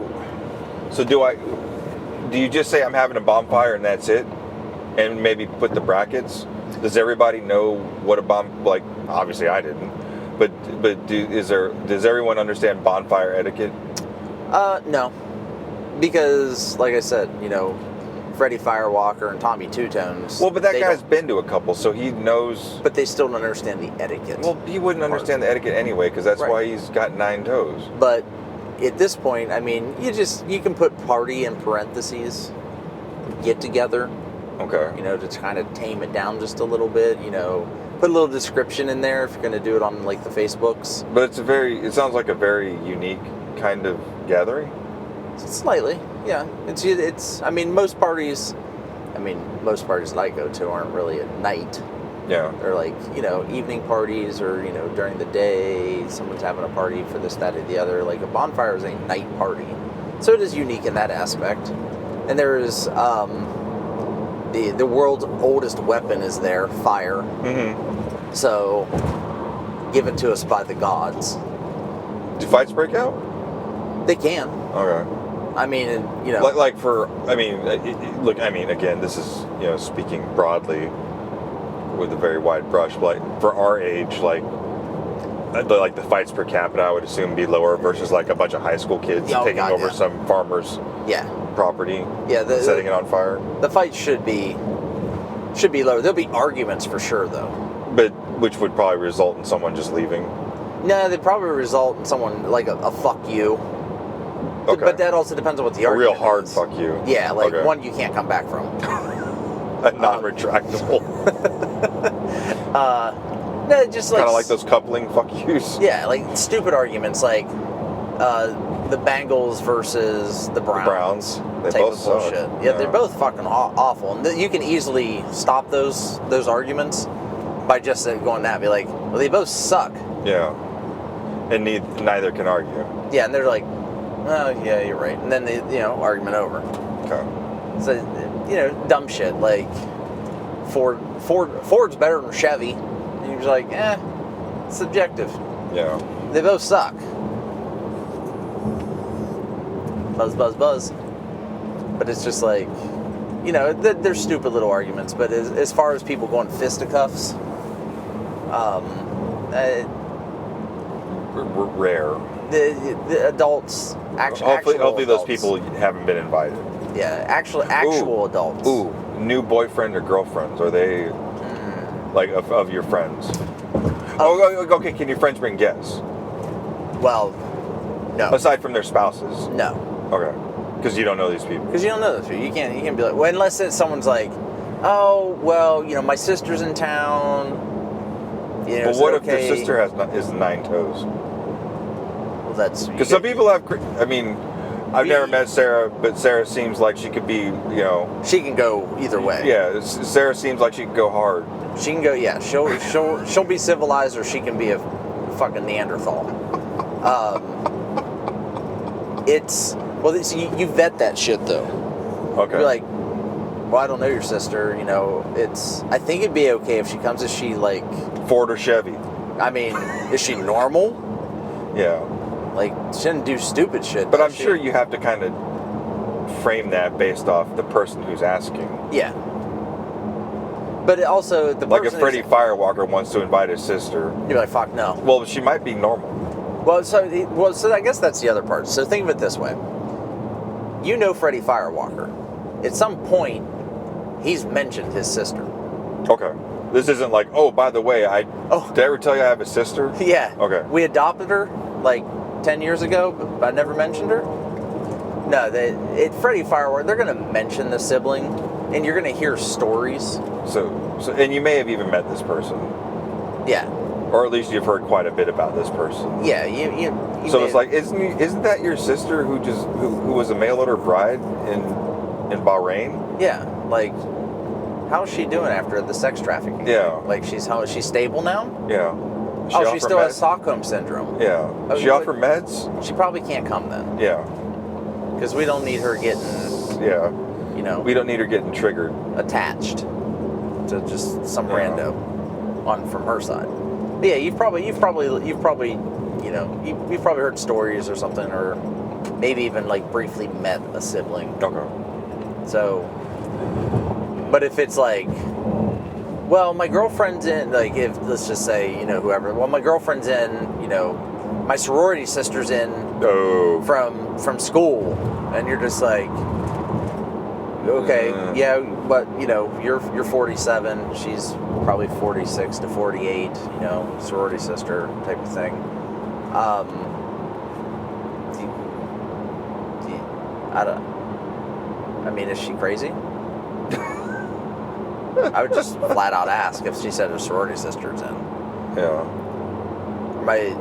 B: so do you just say I'm having a bonfire and that's it? And maybe put the brackets? Does everybody know what a like, obviously I didn't. But does everyone understand bonfire etiquette?
A: No. Because, like I said, Freddy Firewalker and Tommy Two Tones.
B: Well, but that guy's been to a couple, so he knows.
A: But they still don't understand the etiquette.
B: Well, he wouldn't understand the etiquette anyway, because that's why he's got 9 toes.
A: But at this point, I mean, you can put party in parentheses, get together.
B: Okay.
A: To kind of tame it down just a little bit. Put a little description in there if you're going to do it on like the Facebooks.
B: But it sounds like a very unique kind of gathering.
A: Slightly, yeah. It's. I mean, most parties that I go to aren't really at night.
B: Yeah.
A: They're like, evening parties or, during the day, someone's having a party for this, that, or the other. Like a bonfire is a night party. So it is unique in that aspect. And there is, the world's oldest weapon is there, fire. Mm-hmm. So, given to us by the gods.
B: Do fights break out?
A: They can.
B: Okay.
A: I mean,
B: again, this is, speaking broadly with a very wide brush, but like for our age, like the fights per capita, I would assume be lower versus like a bunch of high school kids taking over some farmer's property, setting it on fire.
A: The fight should be lower. There'll be arguments for sure, though.
B: But which would probably result in someone just leaving.
A: No, they'd probably result in someone like a fuck you.
B: Okay.
A: But that also depends on what the argument is.
B: A real hard fuck you.
A: Yeah, like one you can't come back from.
B: A non-retractable.
A: No, just like...
B: Kind of like those coupling fuck yous.
A: Yeah, like stupid arguments like the Bengals versus the Browns.
B: They
A: type
B: both
A: of bullshit.
B: suck.
A: Yeah, they're both fucking awful. And you can easily stop those arguments by just going that. Be like, well, they both suck.
B: Yeah. And neither can argue.
A: Yeah, and they're like, oh, yeah, you're right. And then they, argument over.
B: Okay.
A: So, dumb shit like Ford's better than Chevy. And you're just like, it's subjective.
B: Yeah.
A: They both suck. Buzz, buzz, buzz. But it's just like, they're stupid little arguments. But as far as people going fisticuffs,
B: rare.
A: The adults,
B: hopefully those people haven't been invited.
A: Yeah, actual adults.
B: Ooh, new boyfriend or girlfriends? Are they like of your friends? Okay. Can your friends bring guests?
A: Well, no.
B: Aside from their spouses.
A: No.
B: Okay. Because you don't know these people.
A: Because you don't know those people. You can't be like, well, unless someone's like, oh, well, my sister's in town.
B: Well, what if their sister is 9 toes?
A: Well, that's
B: because some people have. I've never met Sarah, but Sarah seems like she could be,
A: She can go either way.
B: Yeah, Sarah seems like she can go hard.
A: She can go, yeah. She'll be civilized, or she can be a fucking Neanderthal. You vet that shit though.
B: Okay.
A: You're like, well, I don't know your sister. I think it'd be okay if she comes. Is she like
B: Ford or Chevy?
A: I mean, is she normal?
B: Yeah.
A: Like, she didn't do stupid shit.
B: But
A: does
B: I'm
A: she?
B: sure you have to kind of frame that based off the person who's asking.
A: Yeah. But also, the
B: Like if
A: person
B: Freddy Firewalker wants to invite his sister,
A: you're like, fuck no.
B: well, she might be normal.
A: Well, so I guess that's the other part. So think of it this way. You know Freddy Firewalker. At some point, he's mentioned his sister.
B: Okay. This isn't like, oh, by the way, did I ever tell you I have a sister?
A: Yeah.
B: Okay.
A: We adopted her like 10 years ago, but I never mentioned her. No, Freddy Firewalker, they're going to mention the sibling, and you're going to hear stories.
B: So, and you may have even met this person.
A: Yeah.
B: Or at least you've heard quite a bit about this person.
A: Yeah, you
B: So it's like, isn't that your sister who was a mail order bride in Bahrain?
A: Yeah, like, how's she doing after the sex trafficking?
B: Yeah.
A: Like, she's stable now?
B: Yeah.
A: She still has Stockholm syndrome.
B: Yeah.
A: Oh,
B: She off her meds?
A: She probably can't come then.
B: Yeah.
A: Because we don't need her getting,
B: Yeah.
A: we
B: don't need her getting triggered.
A: attached to just some rando from her side. But yeah, you've probably heard stories or something, or maybe even like briefly met a sibling.
B: Okay.
A: So, but if it's like, well, my girlfriend's in, like, if let's just say, whoever, well, my girlfriend's in, my sorority sister's in from school, and you're just like, okay, yeah, but you're 47, she's probably 46 to 48, sorority sister type of thing. I mean, is she crazy? I would just flat out ask if she said her sorority sister's in.
B: Yeah.
A: My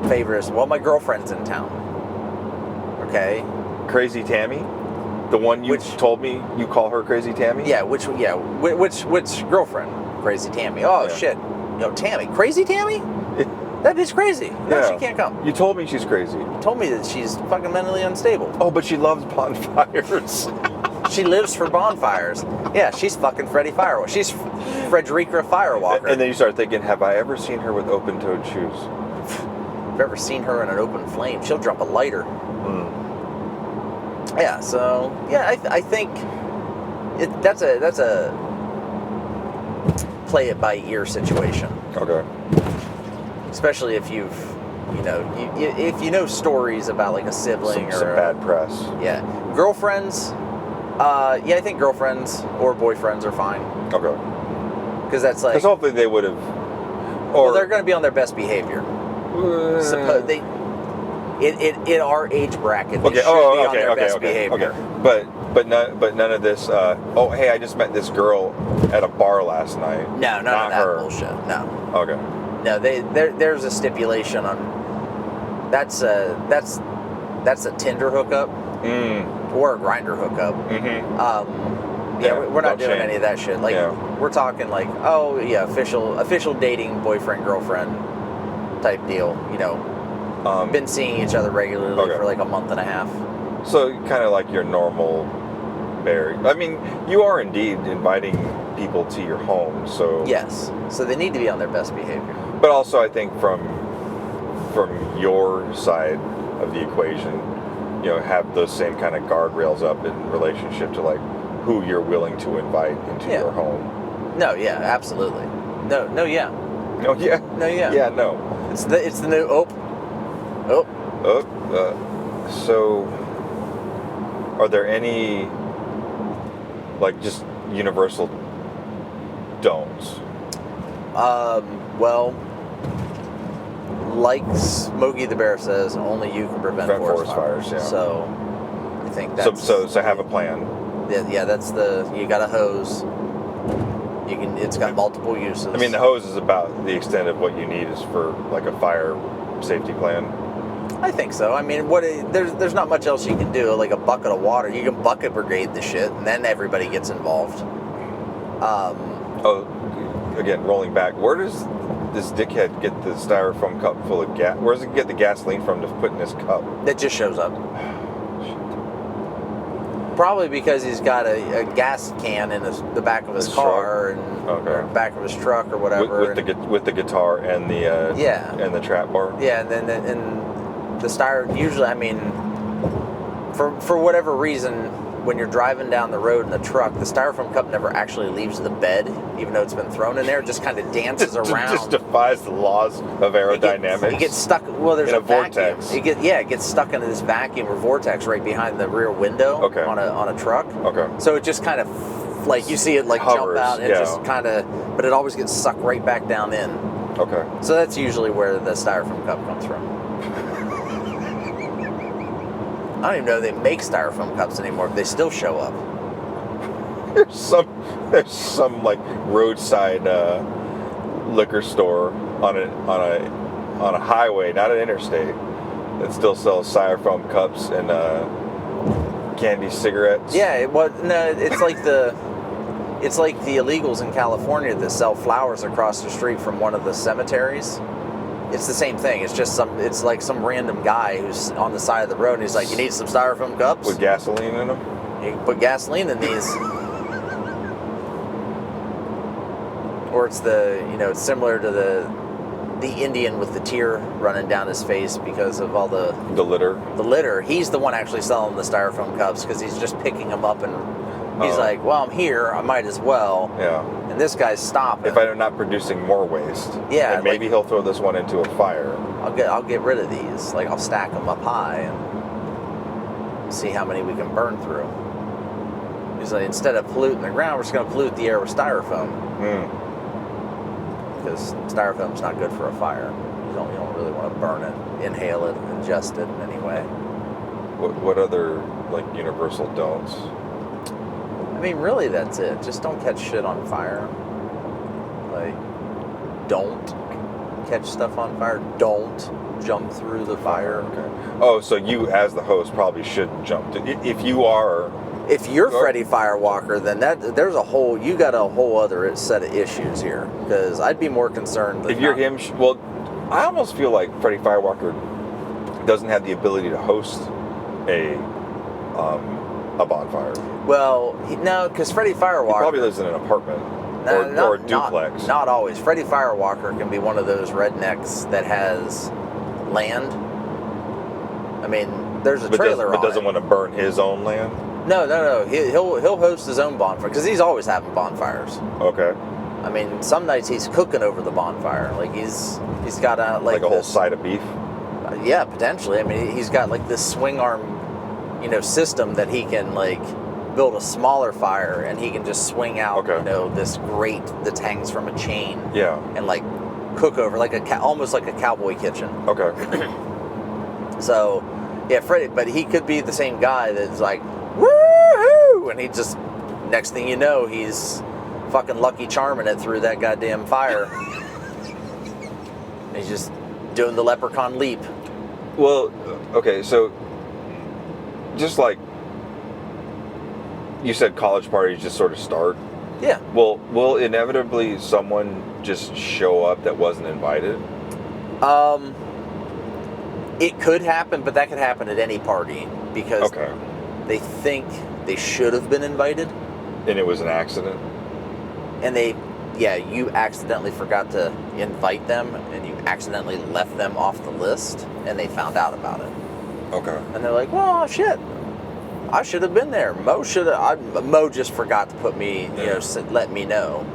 A: favorite is, well, my girlfriend's in town. Okay.
B: Crazy Tammy? The one you told me you call her Crazy Tammy?
A: Yeah, which girlfriend? Crazy Tammy. Oh, shit. Tammy. Crazy Tammy? That bitch crazy. No, she can't come.
B: You told me she's crazy.
A: You told me that she's fucking mentally unstable.
B: Oh, but she loves bonfires.
A: She lives for bonfires. Yeah, she's fucking Freddy Firewalker. She's Frederica Firewalker.
B: And then you start thinking, have I ever seen her with open-toed shoes?
A: I've ever seen her in an open flame. She'll drop a lighter. Yeah, so yeah, I think that's a play it by ear situation.
B: Okay.
A: Especially if if you know stories about like a sibling
B: some
A: or
B: bad press.
A: Yeah, girlfriends. I think girlfriends or boyfriends are fine.
B: Okay.
A: Because that's like.
B: Because hopefully they would have.
A: Well, they're going to be on their best behavior. In our age bracket, they should be on their best behavior.
B: Okay. But none of this. Oh, hey, I just met this girl at a bar last night.
A: No, none of that bullshit. No.
B: Okay.
A: No, there's a stipulation on. That's a Tinder hookup or a Grindr hookup. We're not doing any of that shit. Like we're talking like, oh yeah, official dating, boyfriend girlfriend type deal. Been seeing each other regularly for like a month and a half.
B: So kind of like your normal marriage. I mean, you are indeed inviting people to your home. So
A: yes, so they need to be on their best behavior.
B: But also, I think from your side of the equation, have those same kind of guardrails up in relationship to like who you're willing to invite into your home.
A: No, yeah, absolutely. No, yeah.
B: No, yeah.
A: No, yeah.
B: Yeah, no.
A: It's the new
B: So, are there any like just universal don'ts?
A: Well, like Smokey the Bear says, only you can prevent forest fires.
B: Yeah.
A: So I think that's
B: so have a plan.
A: Yeah, that's you got a hose. It's got multiple uses.
B: I mean, the hose is about the extent of what you need is for like a fire safety plan.
A: I think so. I mean, there's not much else you can do. Like a bucket of water, you can bucket brigade the shit, and then everybody gets involved.
B: Again, rolling back, where does this dickhead get the styrofoam cup full of gas? Where does he get the gasoline from to put in his cup?
A: It just shows up. Probably because he's got a gas can in the back of his car or back of his truck or whatever.
B: With the guitar and the and the trap bar.
A: Yeah, and then usually, I mean, for whatever reason, when you're driving down the road in the truck, the styrofoam cup never actually leaves the bed, even though it's been thrown in there. It just kind of dances around.
B: Just defies the laws of aerodynamics.
A: It gets stuck. Well, there's
B: in a
A: vacuum.
B: vortex.
A: It gets stuck into this vacuum or vortex right behind the rear window on a truck.
B: Okay.
A: So it just kind of like you see it like
B: hovers,
A: jump out and just kind of, but it always gets sucked right back down in.
B: Okay.
A: So that's usually where the styrofoam cup comes from. I don't even know if they make styrofoam cups anymore, but they still show up.
B: There's some like roadside liquor store on a highway, not an interstate, that still sells styrofoam cups and candy cigarettes.
A: Yeah, it's like the illegals in California that sell flowers across the street from one of the cemeteries. It's the same thing. It's like some random guy who's on the side of the road and he's like, you need some styrofoam cups?
B: With gasoline in them?
A: You can put gasoline in these. Or it's it's similar to the Indian with the tear running down his face because of all the
B: litter.
A: The litter. He's the one actually selling the styrofoam cups because he's just picking them up and he's like, well, I'm here, I might as well.
B: Yeah.
A: And this guy's stopping.
B: If I'm not producing more waste.
A: Yeah.
B: And maybe he'll throw this one into a fire.
A: I'll get rid of these. Like I'll stack them up high and see how many we can burn through. He's like, instead of polluting the ground, we're just going to pollute the air with styrofoam. Because styrofoam's not good for a fire. You don't really want to burn it, inhale it, ingest it in any way.
B: What other like universal don'ts?
A: I mean, really, that's it. Just don't catch shit on fire. Like, don't catch stuff on fire. Don't jump through the fire.
B: Okay. Oh, so you as the host probably shouldn't jump to. If you're
A: Freddy Firewalker, then you got a whole other set of issues here. Because I'd be more concerned.
B: If you're him, well, I almost feel like Freddy Firewalker doesn't have the ability to host a bonfire.
A: Well, no, because Freddy Firewalker...
B: He probably lives in an apartment or a duplex.
A: Not always. Freddy Firewalker can be one of those rednecks that has land. I mean, there's a trailer
B: but doesn't want to burn his own land?
A: No. He'll host his own bonfire, because he's always having bonfires.
B: Okay.
A: I mean, some nights he's cooking over the bonfire. Like, he's got a...
B: Like a whole side of beef?
A: Yeah, potentially. I mean, he's got, like, this swing arm, system that he can, like... build a smaller fire and he can just swing out this grate that hangs from a chain and like cook over like almost like a cowboy kitchen.
B: Okay.
A: So yeah, Freddy, but he could be the same guy that's like woohoo, and he just next thing you know he's fucking Lucky Charming it through that goddamn fire. He's just doing the leprechaun leap.
B: Well, okay, so just like you said, college parties just sort of start.
A: Yeah.
B: Well, will inevitably someone just show up that wasn't invited?
A: It could happen, but that could happen at any party because they think they should have been invited.
B: And it was an accident?
A: And you accidentally forgot to invite them and you accidentally left them off the list and they found out about it.
B: Okay.
A: And they're like, well, shit. I should have been there. Mo just forgot to put me, let me know.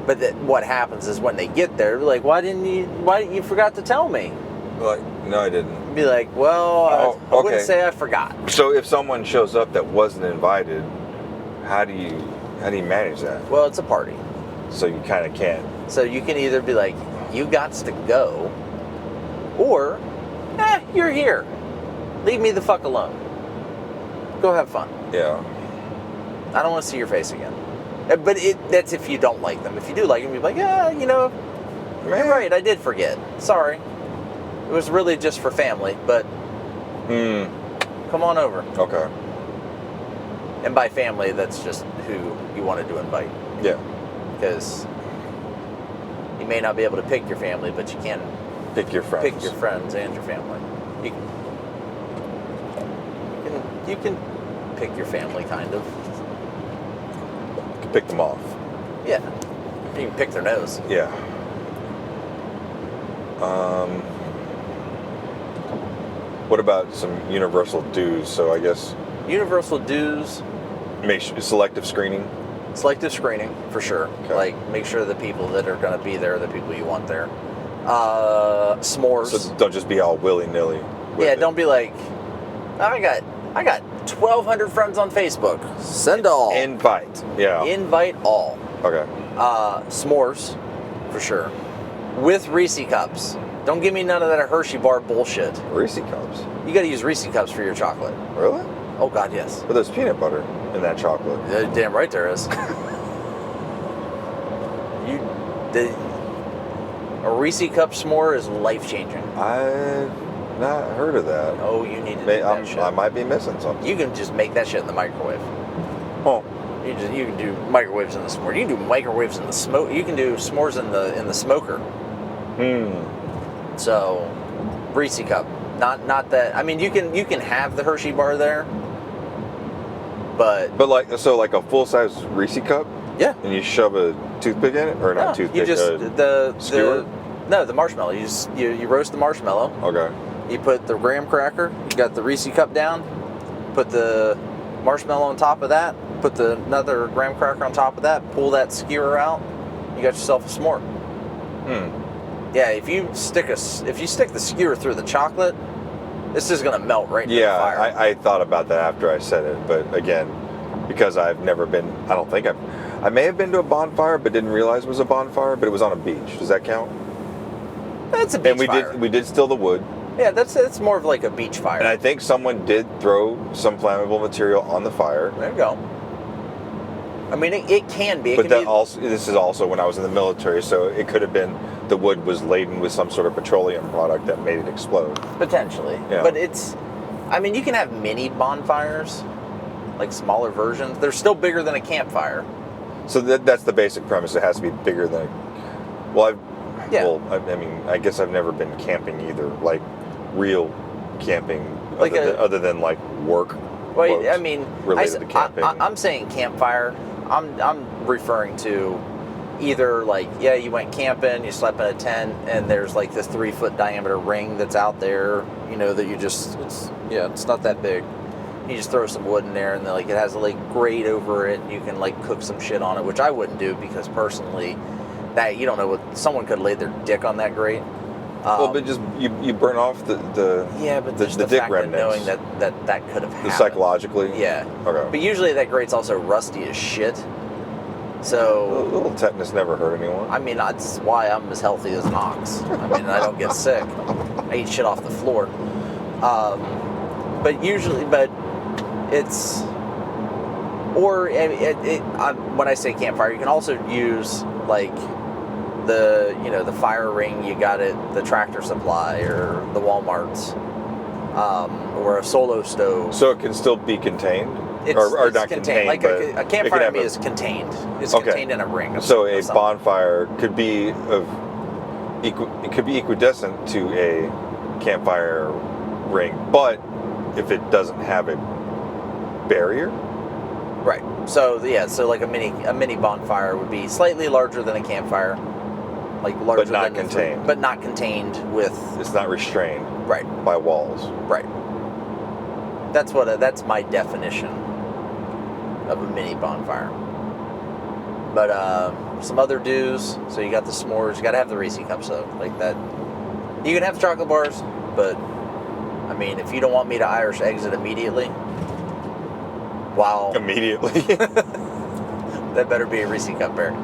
A: But what happens is when they get there, they're like, why didn't you forgot to tell me?
B: Like, no, I didn't.
A: Be like, well, I wouldn't say I forgot.
B: So if someone shows up that wasn't invited, how do you manage that?
A: Well, it's a party.
B: So you kind of can't.
A: So you can either be like, you gots to go, or, you're here. Leave me the fuck alone. Go have fun.
B: Yeah.
A: I don't want to see your face again. But that's if you don't like them. If you do like them, you're like, you're right, I did forget. Sorry. It was really just for family, but come on over.
B: Okay.
A: And by family, that's just who you wanted to invite.
B: Yeah.
A: Because you may not be able to pick your family, but you can
B: pick your friends.
A: Pick your friends and your family. You can pick your family, kind of.
B: You can pick them off.
A: Yeah. You can pick their nose.
B: What about some universal dues? So I guess
A: Universal dues,
B: selective screening.
A: selective screening for sure.
B: Okay.
A: Like make sure the people that are going to be there are the people you want there. S'mores.
B: So don't just be all willy-nilly.
A: Yeah, don't be like, I got 1,200 friends on Facebook. Send all.
B: Invite. Yeah.
A: Invite all.
B: Okay.
A: S'mores, for sure. With Reese cups. Don't give me none of that Hershey bar bullshit.
B: Reese cups.
A: You got to use Reese cups for your chocolate.
B: Really?
A: Oh God, yes.
B: But there's peanut butter in that chocolate.
A: Damn right there is. A Reese cup s'more is life changing.
B: I've not heard of that.
A: Oh, you need to do that shit.
B: I might be missing something.
A: You can just make that shit in the microwave.
B: Oh.
A: You can do microwaves in the s'more. You can do microwaves in the smoke. You can do s'mores in the smoker. So, Reese cup. Not that. I mean, you can have the Hershey bar there, but
B: like a full size Reese cup.
A: Yeah.
B: And you shove a toothpick in it, or not toothpick?
A: You just
B: skewer?
A: the marshmallow. You roast the marshmallow.
B: Okay.
A: You put the graham cracker. You got the Reese cup down. Put the marshmallow on top of that. Put another graham cracker on top of that. Pull that skewer out. You got yourself a s'more. Yeah, if you stick the skewer through the chocolate, it's just gonna melt right into the fire.
B: Yeah, I thought about that after I said it, but again, because I've never been, I may have been to a bonfire, but didn't realize it was a bonfire. But it was on a beach. Does that count?
A: That's a beach fire.
B: And we did steal the wood.
A: Yeah, it's more of like a beach fire.
B: And I think someone did throw some flammable material on the fire.
A: There you go. I mean, it can be.
B: This is also when I was in the military, so it could have been the wood was laden with some sort of petroleum product that made it explode.
A: Potentially.
B: Yeah.
A: But you can have mini bonfires, like smaller versions. They're still bigger than a campfire.
B: So that's the basic premise. It has to be bigger than. I guess I've never been camping either, like real camping, other than like work.
A: Well, I mean,
B: related to camping.
A: I'm saying campfire. I'm referring to either like, you went camping, you slept in a tent, and there's like this 3-foot diameter ring that's out there, that it's not that big. You just throw some wood in there, and then, like, it has a like grate over it, and you can like cook some shit on it, which I wouldn't do because personally, that you don't know what someone could lay their dick on that grate.
B: But just you burn off the dick
A: fact
B: remnants.
A: knowing that could have happened.
B: Psychologically.
A: Yeah.
B: Okay.
A: But usually that grate's also rusty as shit. So
B: a little tetanus never hurt anyone.
A: I mean, that's why I'm as healthy as an ox. I mean, I don't get sick. I eat shit off the floor. But it's, or when I say campfire, you can also use like the fire ring you got at the Tractor Supply or the Walmarts, or a solo stove.
B: So it can still be contained?
A: It's
B: not contained.
A: Like a campfire to me is contained. It's contained in a ring.
B: So a bonfire could be equidistant to a campfire ring, but if it doesn't have a barrier.
A: Right. So like a mini bonfire would be slightly larger than a campfire, like larger
B: but not
A: than
B: contained.
A: But not contained with.
B: It's not restrained.
A: Right.
B: By walls.
A: Right. That's my definition of a mini bonfire. But some other do's. So you got the s'mores. You got to have the Reese cups though, like that. You can have chocolate bars, but I mean, if you don't want me to Irish exit immediately. Wow.
B: Immediately.
A: That better be a Reese cup bear.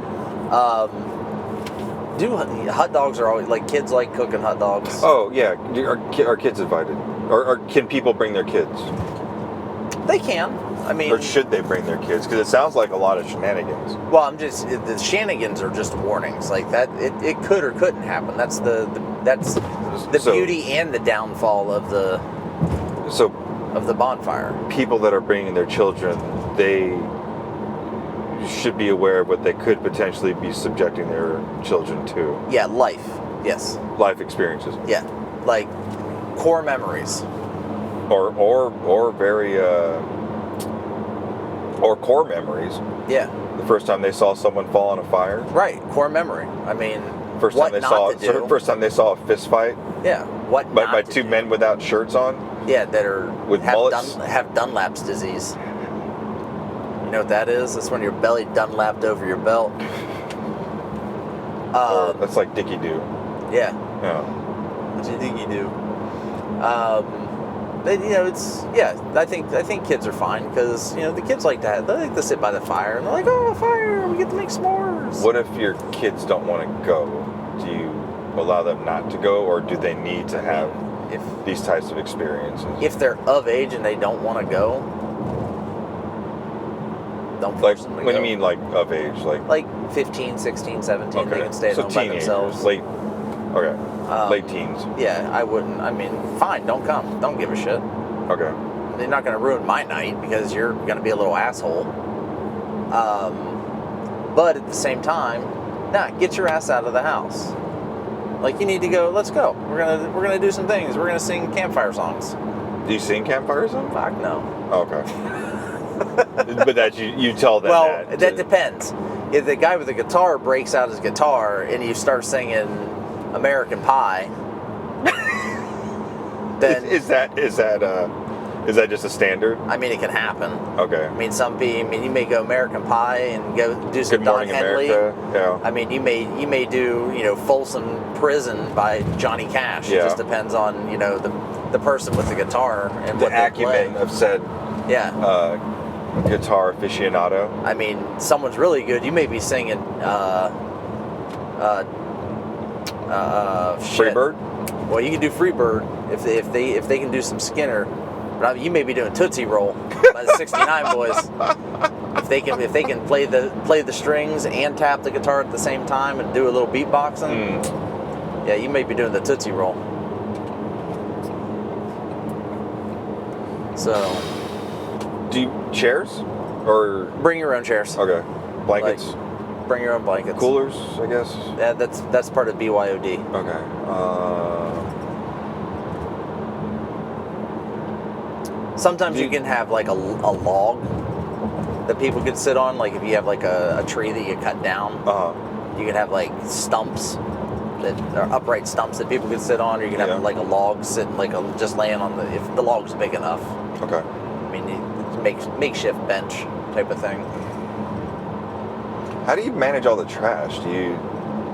A: Hot dogs are always, like, kids like cooking hot dogs.
B: Oh, yeah. Are kids invited? Or can people bring their kids?
A: They can. I mean...
B: Or should they bring their kids? Because it sounds like a lot of shenanigans.
A: Well, the shenanigans are just warnings. Like, that, it could or couldn't happen. That's the beauty and the downfall of the bonfire.
B: People that are bringing their children, they should be aware of what they could potentially be subjecting their children to.
A: Yeah, life. Yes.
B: Life experiences.
A: Yeah, like core memories.
B: Or very or core memories.
A: Yeah.
B: The first time they saw someone fall on a fire.
A: Right, core memory. I mean,
B: first time they saw a fist fight.
A: Yeah.
B: By two men without shirts on.
A: Yeah, that are
B: With mullets?
A: have Dunlap's disease. You know what that is? That's when your belly Dunlapped over your belt.
B: That's like Dickie Doo.
A: Yeah.
B: Yeah.
A: What do you think you do? But, you know, I think kids are fine because, you know, the kids like to sit by the fire and they're like, oh, fire, we get to make s'mores.
B: What if your kids don't want to go? Do you allow them not to go, or do they need to have these types of experiences?
A: If they're of age and they don't want to go, don't force them to go.
B: What do you mean, like, of age? Like
A: 15, 16, 17,
B: okay.
A: they can stay at
B: So
A: home by
B: teenagers,
A: themselves.
B: late teens.
A: Yeah, I wouldn't. I mean, fine, don't come. Don't give a shit.
B: Okay.
A: They're not going to ruin my night because you're going to be a little asshole. But at the same time, get your ass out of the house. Like, you need to go. Let's go. We're gonna do some things. We're gonna sing campfire songs.
B: Do you sing campfire songs?
A: Fuck no.
B: Oh, okay. But that you tell them
A: Well, that depends. If the guy with the guitar breaks out his guitar and you start singing American Pie, then
B: is that just a standard?
A: I mean, it can happen.
B: Okay.
A: I mean, you may go American Pie and go do some
B: Good
A: Don
B: Morning
A: Henley.
B: America. Yeah.
A: I mean, you may do, you know, Folsom Prison by Johnny Cash.
B: Yeah.
A: It just depends on, you know, the person with the guitar and
B: The
A: what they
B: acumen
A: play.
B: of said guitar aficionado.
A: I mean, someone's really good. You may be singing
B: Freebird.
A: Well, you can do Freebird if they can do some Skinner. But I mean, you may be doing Tootsie Roll by the '69 Boys. If they can play the strings and tap the guitar at the same time and do a little beatboxing, yeah, you may be doing the Tootsie Roll. So,
B: Do you chairs or
A: bring your own chairs.
B: okay blankets?
A: Like, bring your own blankets.
B: Coolers, I guess.
A: Yeah, that's part of BYOD.
B: Okay.
A: Sometimes you can have like a log that people could sit on. Like if you have like a tree that you cut down, you can have like stumps that are upright stumps that people could sit on, or you can have like a log sitting just laying on if the log's big enough.
B: Okay.
A: I mean, it's makeshift bench type of thing.
B: How do you manage all the trash? Do you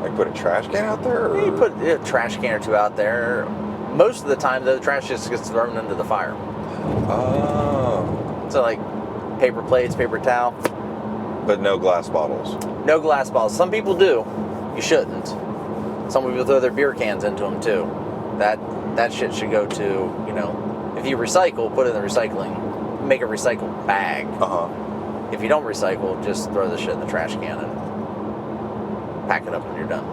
B: like put a trash can out there? Or?
A: You put a trash can or two out there. Most of the time, though, the trash just gets thrown into the fire.
B: Oh.
A: So like paper plates, paper towel.
B: But no glass bottles.
A: No glass bottles. Some people do. You shouldn't. Some people throw their beer cans into them too. That shit should go to, you know, if you recycle, put it in the recycling. Make a recycle bag. If you don't recycle, just throw the shit in the trash can and pack it up when you're done.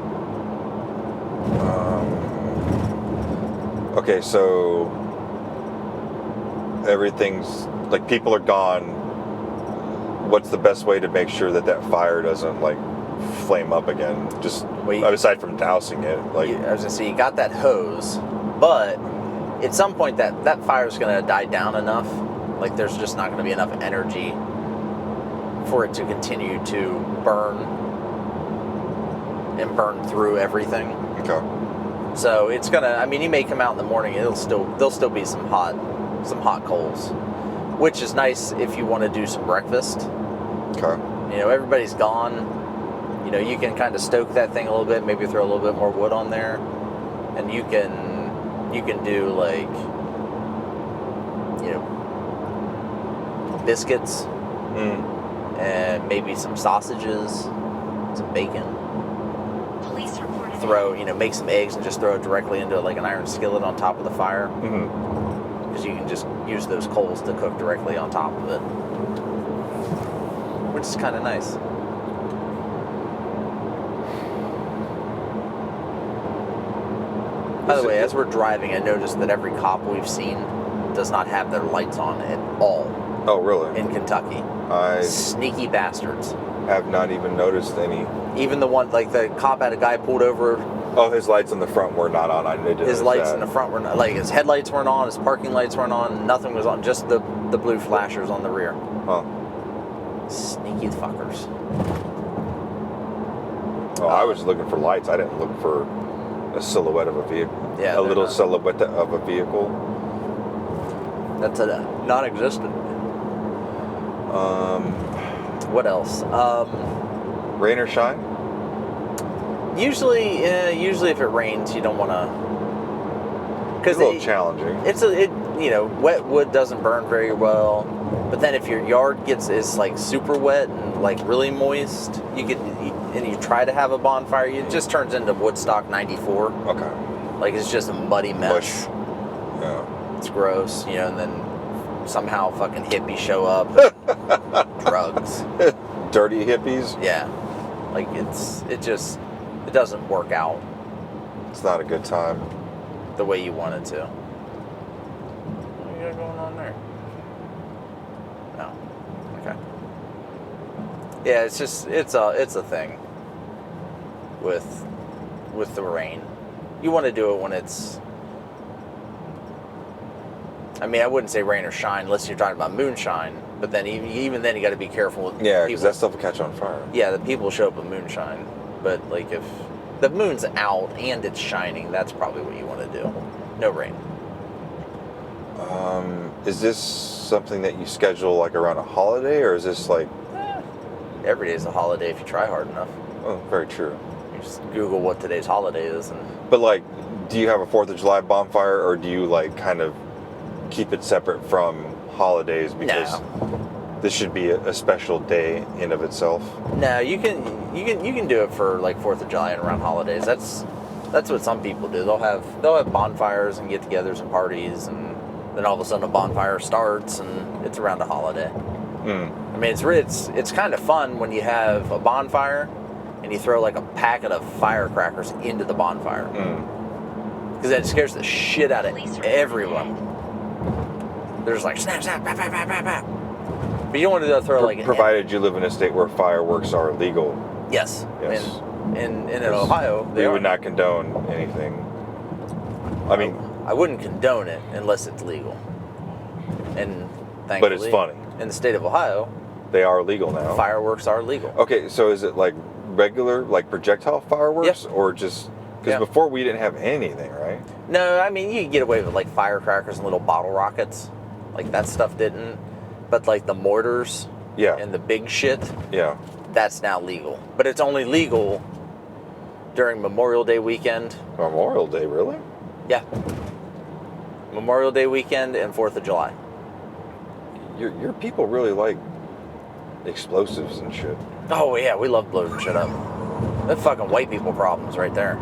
B: Okay, so everything's like people are gone. What's the best way to make sure that fire doesn't like flame up again? Just aside from dousing it, like
A: I was gonna say, you got that hose, but at some point that fire's gonna die down enough. Like there's just not gonna be enough energy for it to continue to burn and burn through everything.
B: Okay.
A: So it's gonna. I mean, you may come out in the morning. There'll still be some hot coals, which is nice if you want to do some breakfast.
B: Okay.
A: You know, everybody's gone. You know, you can kind of stoke that thing a little bit. Maybe throw a little bit more wood on there, and you can do like, you know, biscuits, and maybe some sausages, some bacon.
C: Police reported.
A: Make some eggs and just throw it directly into like an iron skillet on top of the fire. Because you can just use those coals to cook directly on top of it, which is kind of nice. By the way, as we're driving, I noticed that every cop we've seen does not have their lights on at all.
B: Oh, really?
A: In Kentucky. Sneaky bastards.
B: Have not even noticed any.
A: Even the one, like the cop had a guy pulled over.
B: Oh, his lights in the front were not on. I did
A: His lights in the front were not, like his headlights weren't on, his parking lights weren't on, nothing was on, just the blue flashers on the rear.
B: Huh.
A: Sneaky fuckers.
B: Oh, I was looking for lights. I didn't look for a silhouette of a vehicle.
A: Yeah,
B: a little silhouette of a vehicle.
A: That's a non-existent. What else?
B: Rain or shine?
A: Usually if it rains, you don't want to.
B: It's a little challenging.
A: Wet wood doesn't burn very well. But then if your yard is like super wet and like really moist, and you try to have a bonfire, it just turns into Woodstock '94.
B: Okay.
A: Like it's just a muddy mess.
B: Mush. Yeah.
A: It's gross, and then somehow fucking hippies show up. Drugs.
B: Dirty hippies?
A: Yeah. Like it doesn't work out
B: It's not a good time.
A: the way you want it to. What you got going on there? No. Okay. Yeah, it's a thing with the rain. You want to do it when it's, I mean, I wouldn't say rain or shine unless you're talking about moonshine, but then even then you got to be careful with
B: Yeah, because
A: people.
B: that stuff will catch on fire.
A: Yeah, the people show up with moonshine, but like if the moon's out and it's shining, that's probably what you want to do. No rain.
B: Is this something that you schedule like around a holiday, or is this like...
A: Every day's a holiday if you try hard enough.
B: Oh, very true.
A: You just Google what today's holiday is, and
B: But like, do you have a 4th of July bonfire, or do you like kind of keep it separate from holidays because this should be a special day in of itself?
A: no, you can do it for like 4th of July and around holidays. That's what some people do. They'll have bonfires and get-togethers and parties, and then all of a sudden a bonfire starts and it's around a holiday. I mean, it's kind of fun when you have a bonfire and you throw like a packet of firecrackers into the bonfire, because that scares the shit out of everyone. There's like snap, snap, bap, bap, bap, bap, bap. But you don't want to throw like
B: provided you live in a state where fireworks are legal.
A: Yes.
B: Yes.
A: In Ohio,
B: we would not condone anything. I mean,
A: I wouldn't condone it unless it's legal. And thankfully,
B: but it's funny.
A: In the state of Ohio,
B: they are legal now.
A: Fireworks are legal.
B: Okay, so is it like regular, like projectile fireworks,
A: Yep.
B: or just because before we didn't have anything, right?
A: No, I mean you can get away with like firecrackers and little bottle rockets, like that stuff didn't. But like the mortars, and the big shit, that's now legal. But it's only legal during Memorial Day weekend.
B: Memorial Day, really?
A: Yeah. Memorial Day weekend and 4th of July.
B: Your people really like explosives and shit.
A: Oh yeah, we love blowing shit up. That's fucking white people problems right there.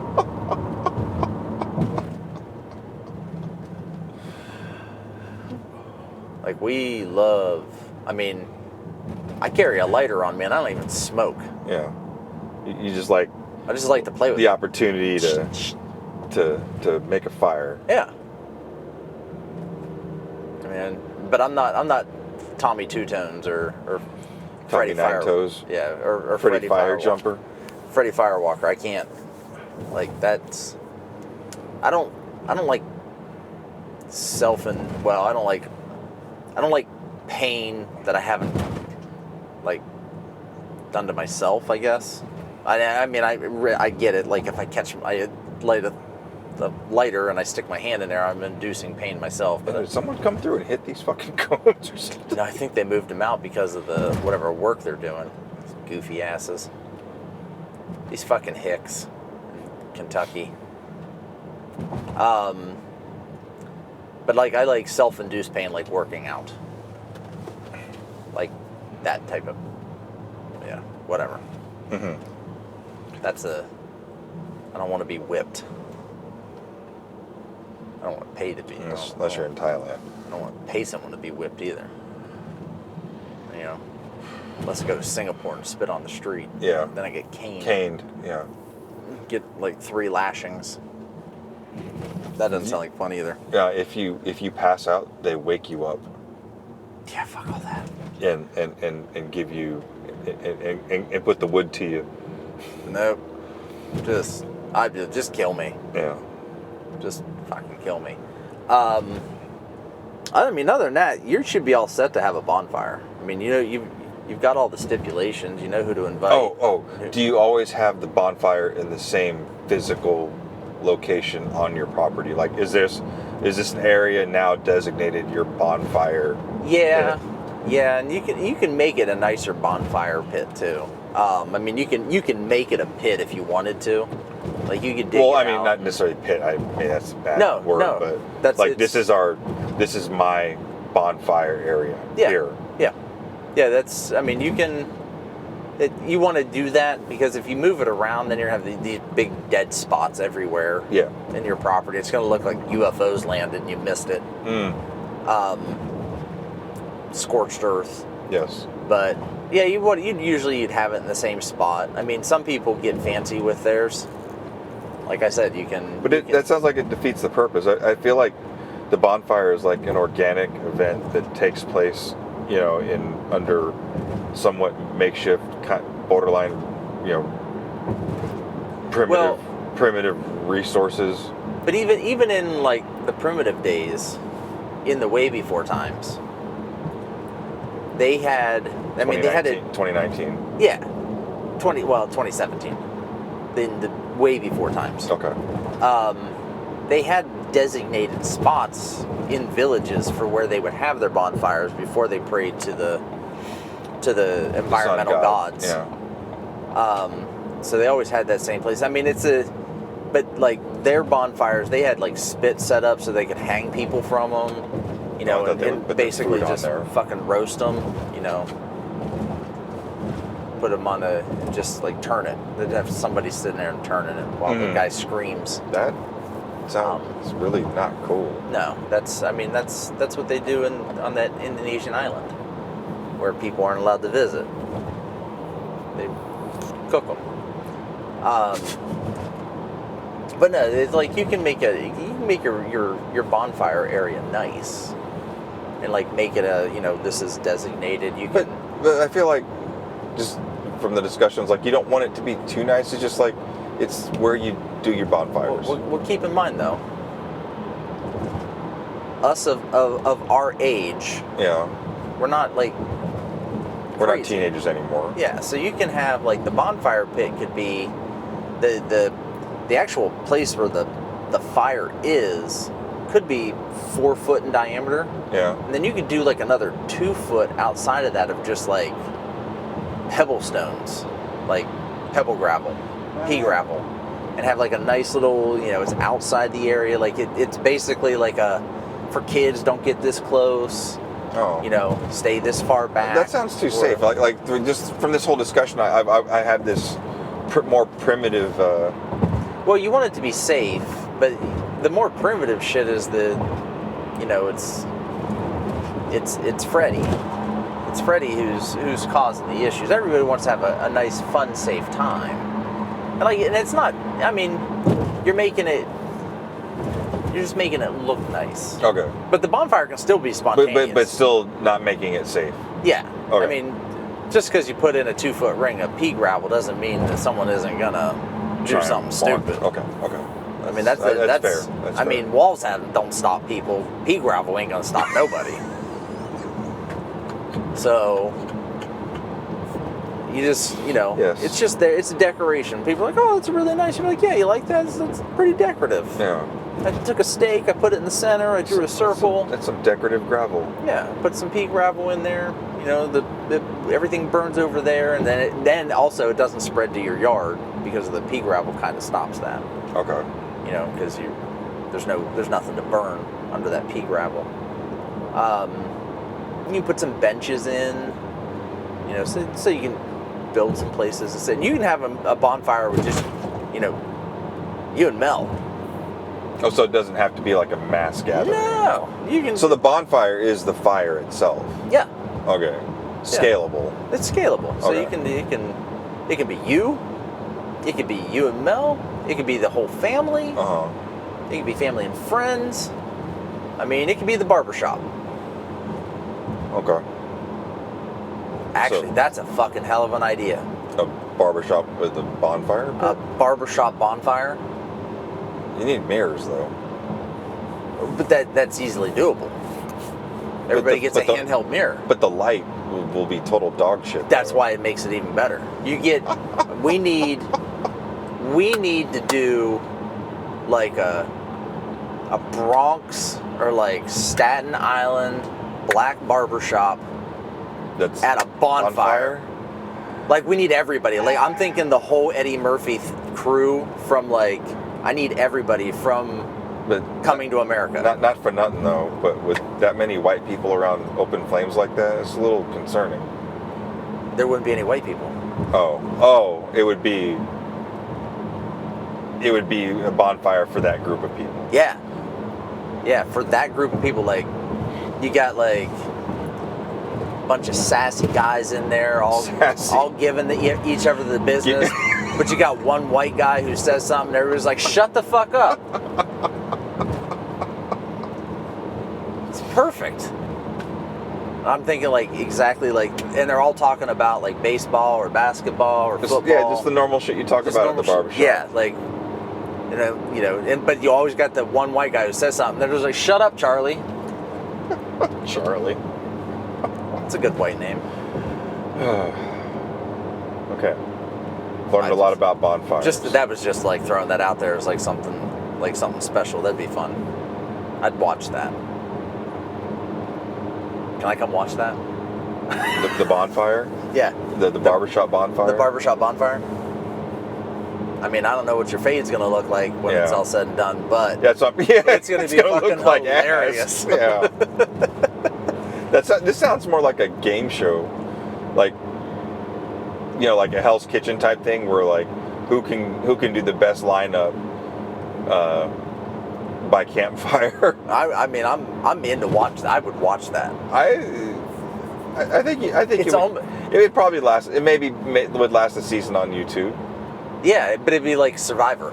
A: Like we love, I mean, I carry a lighter on me and I don't even smoke.
B: Yeah. You just like...
A: I just like to play with
B: the opportunity to make a fire.
A: Yeah. I mean, but I'm not Tommy Two Tones or Freddy
B: Tommy Nine Toes.
A: Yeah, or
B: Freddy Fire Jumper.
A: Freddy Firewalker. I can't. Like that's. I don't like I don't like pain that I haven't like done to myself, I guess. I mean I get it. Like if I light the lighter and I stick my hand in there, I'm inducing pain myself. But
B: did someone come through and hit these fucking cones or something?
A: No, I think they moved them out because of the whatever work they're doing. These goofy asses. These fucking hicks in Kentucky. But like I like self-induced pain, like working out. Like that type of whatever.
B: Mm-hmm.
A: I don't want to be whipped. I don't want to pay to be.
B: Unless you're in Thailand.
A: I don't want to pay someone to be whipped either. You know, unless I go to Singapore and spit on the street.
B: Yeah.
A: Then I get caned.
B: Caned, yeah.
A: Get like 3 lashings. That doesn't sound like fun either.
B: Yeah, if you pass out, they wake you up.
A: Yeah, fuck all that.
B: And give you and put the wood to you.
A: Nope. Just kill me.
B: Yeah.
A: Just fucking kill me. I mean, other than that, you should be all set to have a bonfire. I mean, you know, you've got all the stipulations. You know who to invite.
B: Oh. Do you always have the bonfire in the same physical location on your property? Like, is this is this an area now designated your bonfire?
A: Yeah,
B: pit?
A: yeah, and you can make it a nicer bonfire pit too. I mean, you can make it a pit if you wanted to. Like you could dig.
B: Well,
A: it
B: I mean,
A: out.
B: not necessarily pit. I mean, that's a bad
A: No,
B: word,
A: no,
B: but
A: that's-
B: like
A: it's-
B: this is my bonfire area
A: Yeah.
B: here.
A: Yeah. That's. I mean, you can. You want to do that because if you move it around, then you're gonna have these big dead spots everywhere.
B: Yeah.
A: In your property, it's gonna look like UFOs landed and you missed it. Scorched earth.
B: Yes.
A: But yeah, you'd have it in the same spot. I mean, some people get fancy with theirs. Like I said, you can.
B: But that sounds like it defeats the purpose. I feel like the bonfire is like an organic event that takes place, you know, under somewhat makeshift, borderline, you know, primitive resources.
A: But even in like the primitive days, in the way before times, they had. I mean, they had it.
B: 2019.
A: Yeah, 2017. In the way before times.
B: Okay.
A: They had designated spots in villages for where they would have their bonfires before they prayed to the environmental gods.
B: Yeah.
A: So they always had that same place. I mean, but like their bonfires, they had like spit set up so they could hang people from them, you know, and basically just fucking roast them, you know. Put them on just like turn it. They'd have somebody sitting there and turning it while the guy screams.
B: That sounds really not cool.
A: No, that's what they do on that Indonesian island where people aren't allowed to visit. They cook them. But no, it's like you can make your bonfire area nice and like make it this is designated.
B: But I feel like just from the discussions, like you don't want it to be too nice. It's just like it's where you do your bonfires.
A: Well, keep in mind though, us of our age,
B: yeah,
A: we're not like
B: we're
A: crazy.
B: not teenagers anymore.
A: Yeah, so you can have like the bonfire pit could be the actual place where the fire could be 4 foot in diameter.
B: Yeah,
A: and then you could do like another 2 foot outside of that of just like pebble stones, like pebble gravel, pea gravel, and have like a nice little, it's outside the area. Like it's basically like for kids, don't get this close.
B: Oh.
A: Stay this far back.
B: That sounds too safe. Like just from this whole discussion, I had this more primitive.
A: Well, you want it to be safe, but the more primitive shit is it's Freddy. It's Freddy who's causing the issues. Everybody wants to have a nice, fun, safe time, and it's not. I mean, you're just making it look nice.
B: Okay.
A: But the bonfire can still be spontaneous.
B: But still not making it safe.
A: Yeah.
B: Okay.
A: I mean, just because you put in a 2 foot ring of pea gravel doesn't mean that someone isn't gonna do something stupid.
B: Okay.
A: I mean, that's
B: fair. That's
A: I mean, walls don't stop people. Pea gravel ain't gonna stop nobody. So you just,
B: Yes.
A: it's just there. It's a decoration. People are like, oh, it's really nice. You're like, yeah, you like that? It's pretty decorative.
B: Yeah.
A: I took a stake, I put it in the center, I drew a circle.
B: That's some decorative gravel.
A: Yeah, put some pea gravel in there. Everything burns over there, and then also it doesn't spread to your yard because the pea gravel kind of stops that.
B: Okay.
A: Because there's nothing to burn under that pea gravel. You can put some benches in, so you can build some places to sit. And you can have a bonfire with just, you and Mel.
B: Oh, so it doesn't have to be like a mass gathering.
A: No, you can.
B: So the bonfire is the fire itself.
A: Yeah.
B: Okay. Scalable.
A: It's scalable. So
B: Okay.
A: it can be you. It could be you and Mel. It could be the whole family.
B: Uh huh.
A: It could be family and friends. I mean, it could be the barbershop.
B: Okay.
A: Actually, that's a fucking hell of an idea.
B: A barbershop with a bonfire?
A: A barbershop bonfire.
B: You need mirrors, though.
A: But that's easily doable. Everybody gets a handheld mirror.
B: But the light will be total dog shit.
A: That's why it makes it even better. We need to do like a a Bronx or like Staten Island black barbershop
B: That's
A: at a bonfire. Like, we need everybody. Like, I'm thinking the whole Eddie Murphy crew from, like, I need everybody from
B: But
A: Coming to America.
B: Not for nothing though, but with that many white people around open flames like that, it's a little concerning.
A: There wouldn't be any white people.
B: Oh, it would be a bonfire for that group of people.
A: Yeah. Yeah, for that group of people, like, you got, like, a bunch of sassy guys in there, all giving each other the business.
B: Yeah.
A: But you got one white guy who says something, and everybody's like, shut the fuck up. It's perfect. I'm thinking, like, exactly, like, and they're all talking about, like, baseball or basketball or football.
B: Yeah, just the normal shit you talk about at the barbershop.
A: Yeah, like, but you always got the one white guy who says something. They're just like, shut up, Charlie.
B: Charlie.
A: That's a good white name.
B: Okay. Learned a lot about bonfires.
A: That was just like throwing that out there as like something special. That'd be fun. I'd watch that. Can I come watch that?
B: The bonfire?
A: Yeah.
B: The barbershop bonfire?
A: The barbershop bonfire? I mean, I don't know what your fade's going to look like when it's all said and done, but
B: it's going to be fucking
A: look hilarious.
B: Yeah. This sounds more like a game show. Like, like a Hell's Kitchen type thing where, like, who can do the best lineup by campfire. I mean, I'm into watch. I would watch that. I think it would probably last. It would last a season on YouTube.
A: Yeah, but it'd be like Survivor.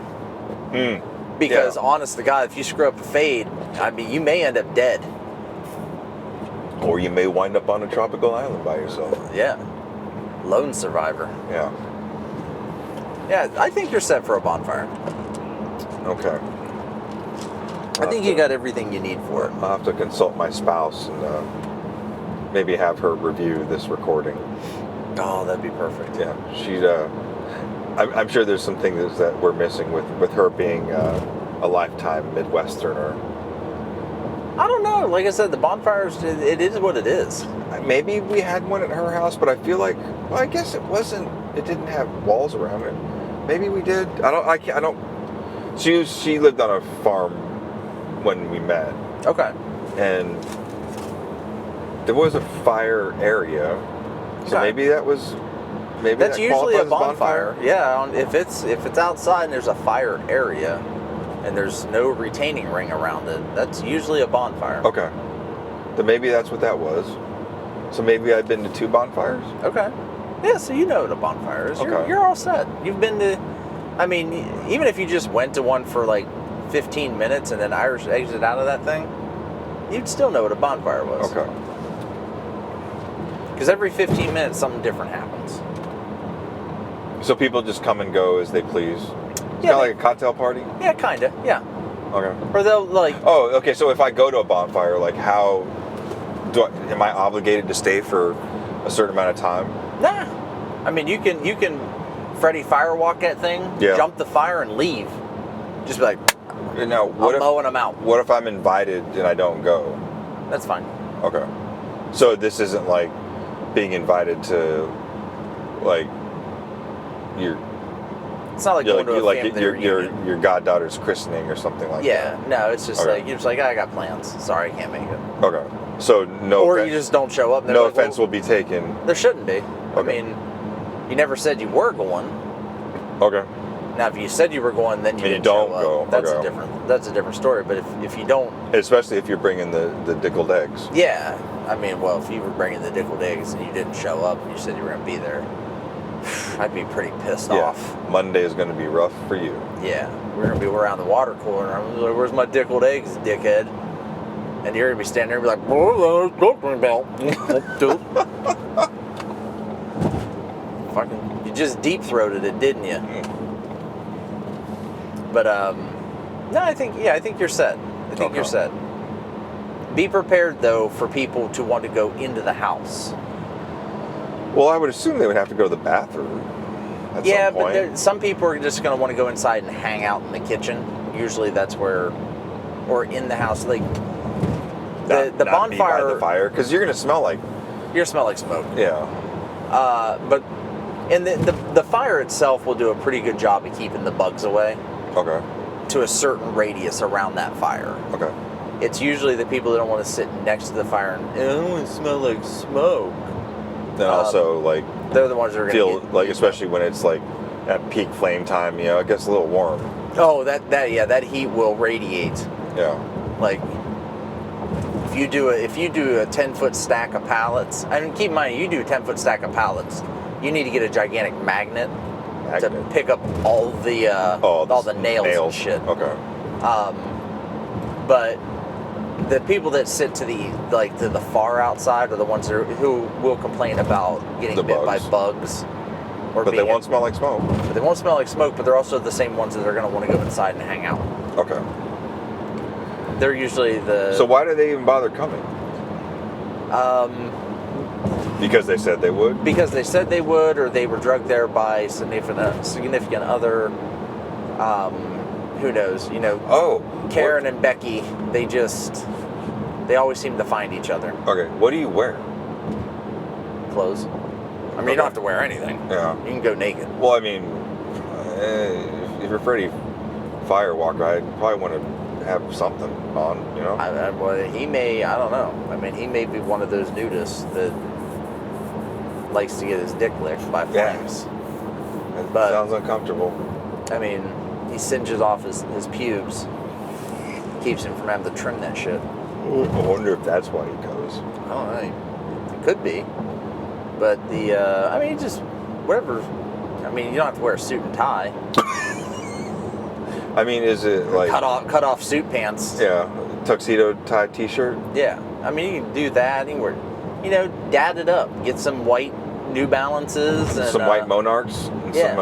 A: Because honest to God, if you screw up a fade, I mean, you may end up dead.
B: Or you may wind up on a tropical island by yourself.
A: Yeah. Lone survivor.
B: Yeah.
A: Yeah, I think you're set for a bonfire.
B: Okay.
A: I think you got everything you need for it.
B: I'll have to consult my spouse and maybe have her review this recording.
A: Oh, that'd be perfect.
B: Yeah. I'm sure there's some things that we're missing with her being a lifetime Midwesterner.
A: I don't know. Like I said, the bonfires, it is what it is.
B: Maybe we had one at her house, but I feel like, well, I guess it didn't have walls around it. Maybe we did. I don't. She lived on a farm when we met.
A: Okay.
B: And there was a fire area. So maybe that's
A: usually a bonfire. Yeah, if it's outside and there's a fire area and there's no retaining ring around it, that's usually a bonfire.
B: Okay. Then maybe that's what that was. So maybe I've been to 2 bonfires?
A: Okay. Yeah, so you know what a bonfire is.
B: Okay.
A: You're all set. You've been to, I mean, even if you just went to one for like 15 minutes and then Irish exit out of that thing, you'd still know what a bonfire was.
B: Okay.
A: Because every 15 minutes, something different happens.
B: So people just come and go as they please? It's
A: Yeah,
B: kind of like a cocktail party?
A: Yeah, kind of. Yeah.
B: Okay.
A: Or they'll like...
B: Oh, okay. So if I go to a bonfire, like how... am I obligated to stay for a certain amount of time?
A: Nah. I mean, you can Freddy Firewalk that thing, jump the fire and leave. Just be like,
B: now,
A: I'm mowing them out.
B: What if I'm invited and I don't go?
A: That's fine.
B: Okay. So this isn't like being invited to, like,
A: it's not like going to a family reunion.
B: your goddaughter's christening or something like that.
A: Yeah, no, it's just like, you're just like, I got plans. Sorry, I can't make it.
B: Okay. So no
A: Or
B: offense,
A: you just don't show up.
B: No offense will be taken.
A: There shouldn't be.
B: Okay.
A: I mean, you never said you were going.
B: Okay.
A: Now, if you said you were going, then you didn't
B: don't
A: show up.
B: go.
A: That's a different story. But if you don't,
B: especially if you're bringing the dickled eggs.
A: yeah, I mean, well, if you were bringing the dickled eggs and you didn't show up and you said you were going to be there, I'd be pretty pissed off.
B: Monday is going to be rough for you.
A: Yeah, we're going to be around the water cooler. I'm like, where's my dickled eggs, dickhead? And you're going to be standing there and be like, fucking, you just deep-throated it, didn't you? But, no, I think you're set. I think you're set. Be prepared, though, for people to want to go into the house.
B: Well, I would assume they would have to go to the bathroom at some point.
A: But some people are just going to want to go inside and hang out in the kitchen. Usually that's where or in the house. Like
B: Not
A: the
B: be
A: bonfire,
B: by the fire, because you're gonna smell like.
A: you smell like smoke.
B: Yeah.
A: But and the fire itself will do a pretty good job of keeping the bugs away
B: Okay.
A: to a certain radius around that fire.
B: Okay.
A: It's usually the people that don't want to sit next to the fire and I don't want to smell like smoke.
B: Then also like
A: They're the ones that are going
B: feel
A: to
B: like, especially when it's like at peak flame time, it gets a little warm.
A: Oh, that heat will radiate.
B: Yeah.
A: Like if you do a 10-foot stack of pallets, and keep in mind you do a 10-foot stack of pallets, you need to get a gigantic magnet. To pick up all the nails and shit.
B: Okay.
A: But the people that sit to the far outside are the ones who will complain about getting bit by bugs.
B: But they won't smell like smoke.
A: But they won't smell like smoke, but they're also the same ones that are going to want to go inside and hang out.
B: Okay.
A: They're usually the...
B: So why do they even bother coming? Because they said they would?
A: Because they said they would, or they were drugged there by significant other, who knows, Karen and Becky, they always seem to find each other.
B: Okay, what do you wear?
A: Clothes. I mean, you don't have to wear anything.
B: Yeah.
A: You can go naked.
B: Well, I mean, if you're Freddy Firewalker, I'd probably want to have something on,
A: Well, he may, I don't know. I mean, he may be one of those nudists that likes to get his dick licked by flames.
B: But sounds uncomfortable.
A: I mean, he singes off his pubes. Keeps him from having to trim that shit.
B: I wonder if that's why he goes.
A: I don't know. It could be. But just whatever. I mean, you don't have to wear a suit and tie.
B: I mean, is it like
A: cut off suit pants?
B: Yeah, tuxedo tie T-shirt.
A: Yeah, I mean you can do that. You can wear, dad it up. Get some white New Balances and
B: some white Monarchs. And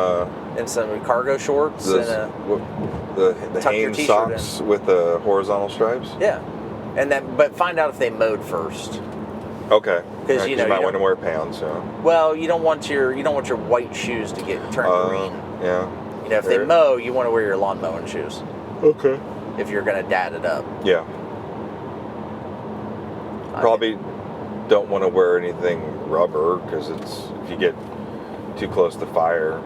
A: and some cargo shorts and
B: the Hanes socks with the horizontal stripes.
A: Yeah, but find out if they mowed first.
B: Okay.
A: Because
B: you might want to wear pants. Yeah.
A: Well, you don't want your white shoes to get turned green.
B: Yeah.
A: If they mow, you want to wear your lawn mowing shoes.
B: Okay.
A: If you're gonna dad it up.
B: Yeah. Probably don't want to wear anything rubber because if you get too close to fire.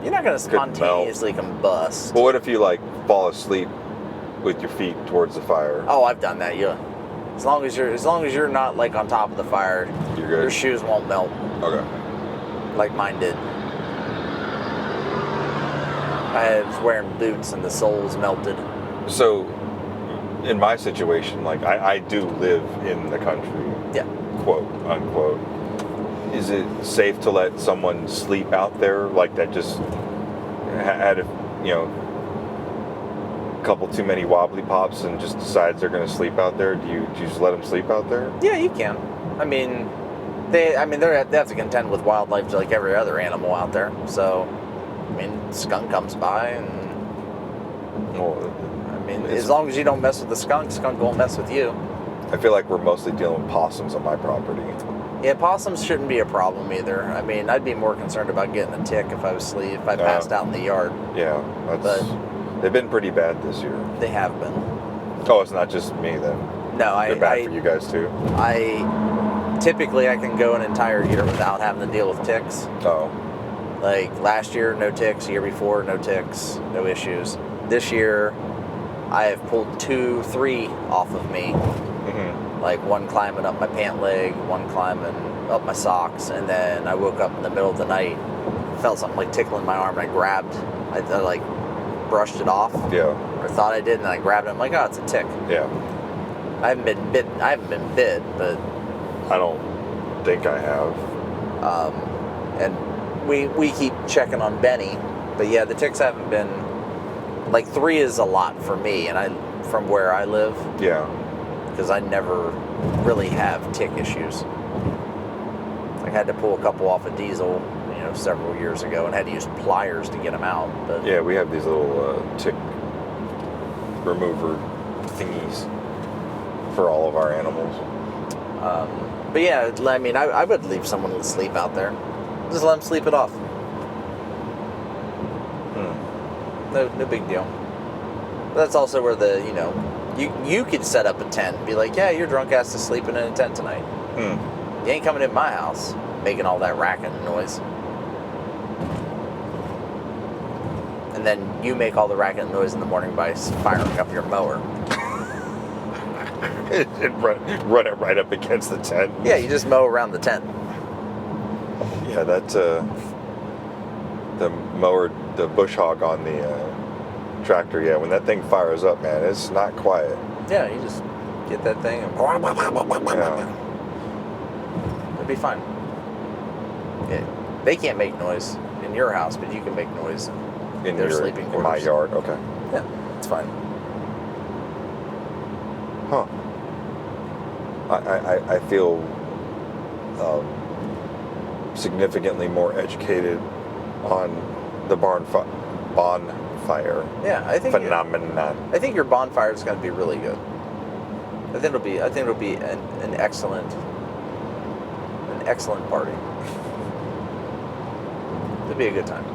A: You're not gonna spontaneously combust.
B: Well, what if you fall asleep with your feet towards the fire?
A: Oh, I've done that. Yeah. As long as you're not on top of the fire,
B: you're good.
A: Your shoes won't melt.
B: Okay.
A: Like mine did. I was wearing boots and the soles melted.
B: So, in my situation, I do live in the country.
A: Yeah.
B: Quote unquote. Is it safe to let someone sleep out there that just had a couple too many wobbly pops and just decides they're going to sleep out there? Do you just let them sleep out there?
A: Yeah, you can. I mean, they have to contend with wildlife like every other animal out there. So, I mean, skunk comes by and as long as you don't mess with the skunk won't mess with you.
B: I feel like we're mostly dealing with possums on my property.
A: Yeah, possums shouldn't be a problem either. I mean, I'd be more concerned about getting a tick if I passed out in the yard.
B: Yeah, they've been pretty bad this year.
A: They have been.
B: Oh, it's not just me then.
A: No,
B: they're bad for you guys too.
A: Typically I can go an entire year without having to deal with ticks.
B: Oh.
A: Like last year, no ticks. The year before, no ticks, no issues. This year, I have pulled 2-3 off of me.
B: Mm-hmm.
A: Like one climbing up my pant leg, one climbing up my socks, and then I woke up in the middle of the night, felt something tickling my arm, and I brushed it off.
B: Yeah.
A: Or thought I did, and I grabbed it. I'm like, oh, it's a tick.
B: Yeah.
A: I haven't been bit, but
B: I don't think I have.
A: And we keep checking on Benny, but yeah, the ticks haven't been 3 is a lot for me, and from where I live.
B: Yeah.
A: Because I never really have tick issues. I had to pull a couple off a diesel, several years ago, and had to use pliers to get them out. But
B: yeah, we have these little tick remover thingies for all of our animals.
A: But yeah, I mean, I would leave someone to sleep out there. Just let them sleep it off. No big deal. That's also where the, you could set up a tent and be like, yeah, your drunk ass is sleeping in a tent tonight. You ain't coming in my house making all that racket and noise. And then you make all the racket and noise in the morning by firing up your mower.
B: And run it right up against the tent.
A: Yeah, you just mow around the tent.
B: Yeah, that's the mower, the bush hog on the tractor. Yeah, when that thing fires up, man, it's not quiet.
A: Yeah, you just get that thing and
B: Yeah.
A: it'll be fine. Yeah, they can't make noise in your house, but you can make noise
B: In
A: their
B: your,
A: sleeping
B: in my
A: quarters.
B: yard, okay.
A: Yeah, it's fine.
B: Huh. I feel significantly more educated on the bonfire
A: Yeah, I think
B: phenomenon.
A: I think your bonfire is going to be really good. I think it'll be an excellent party. It'll be a good time.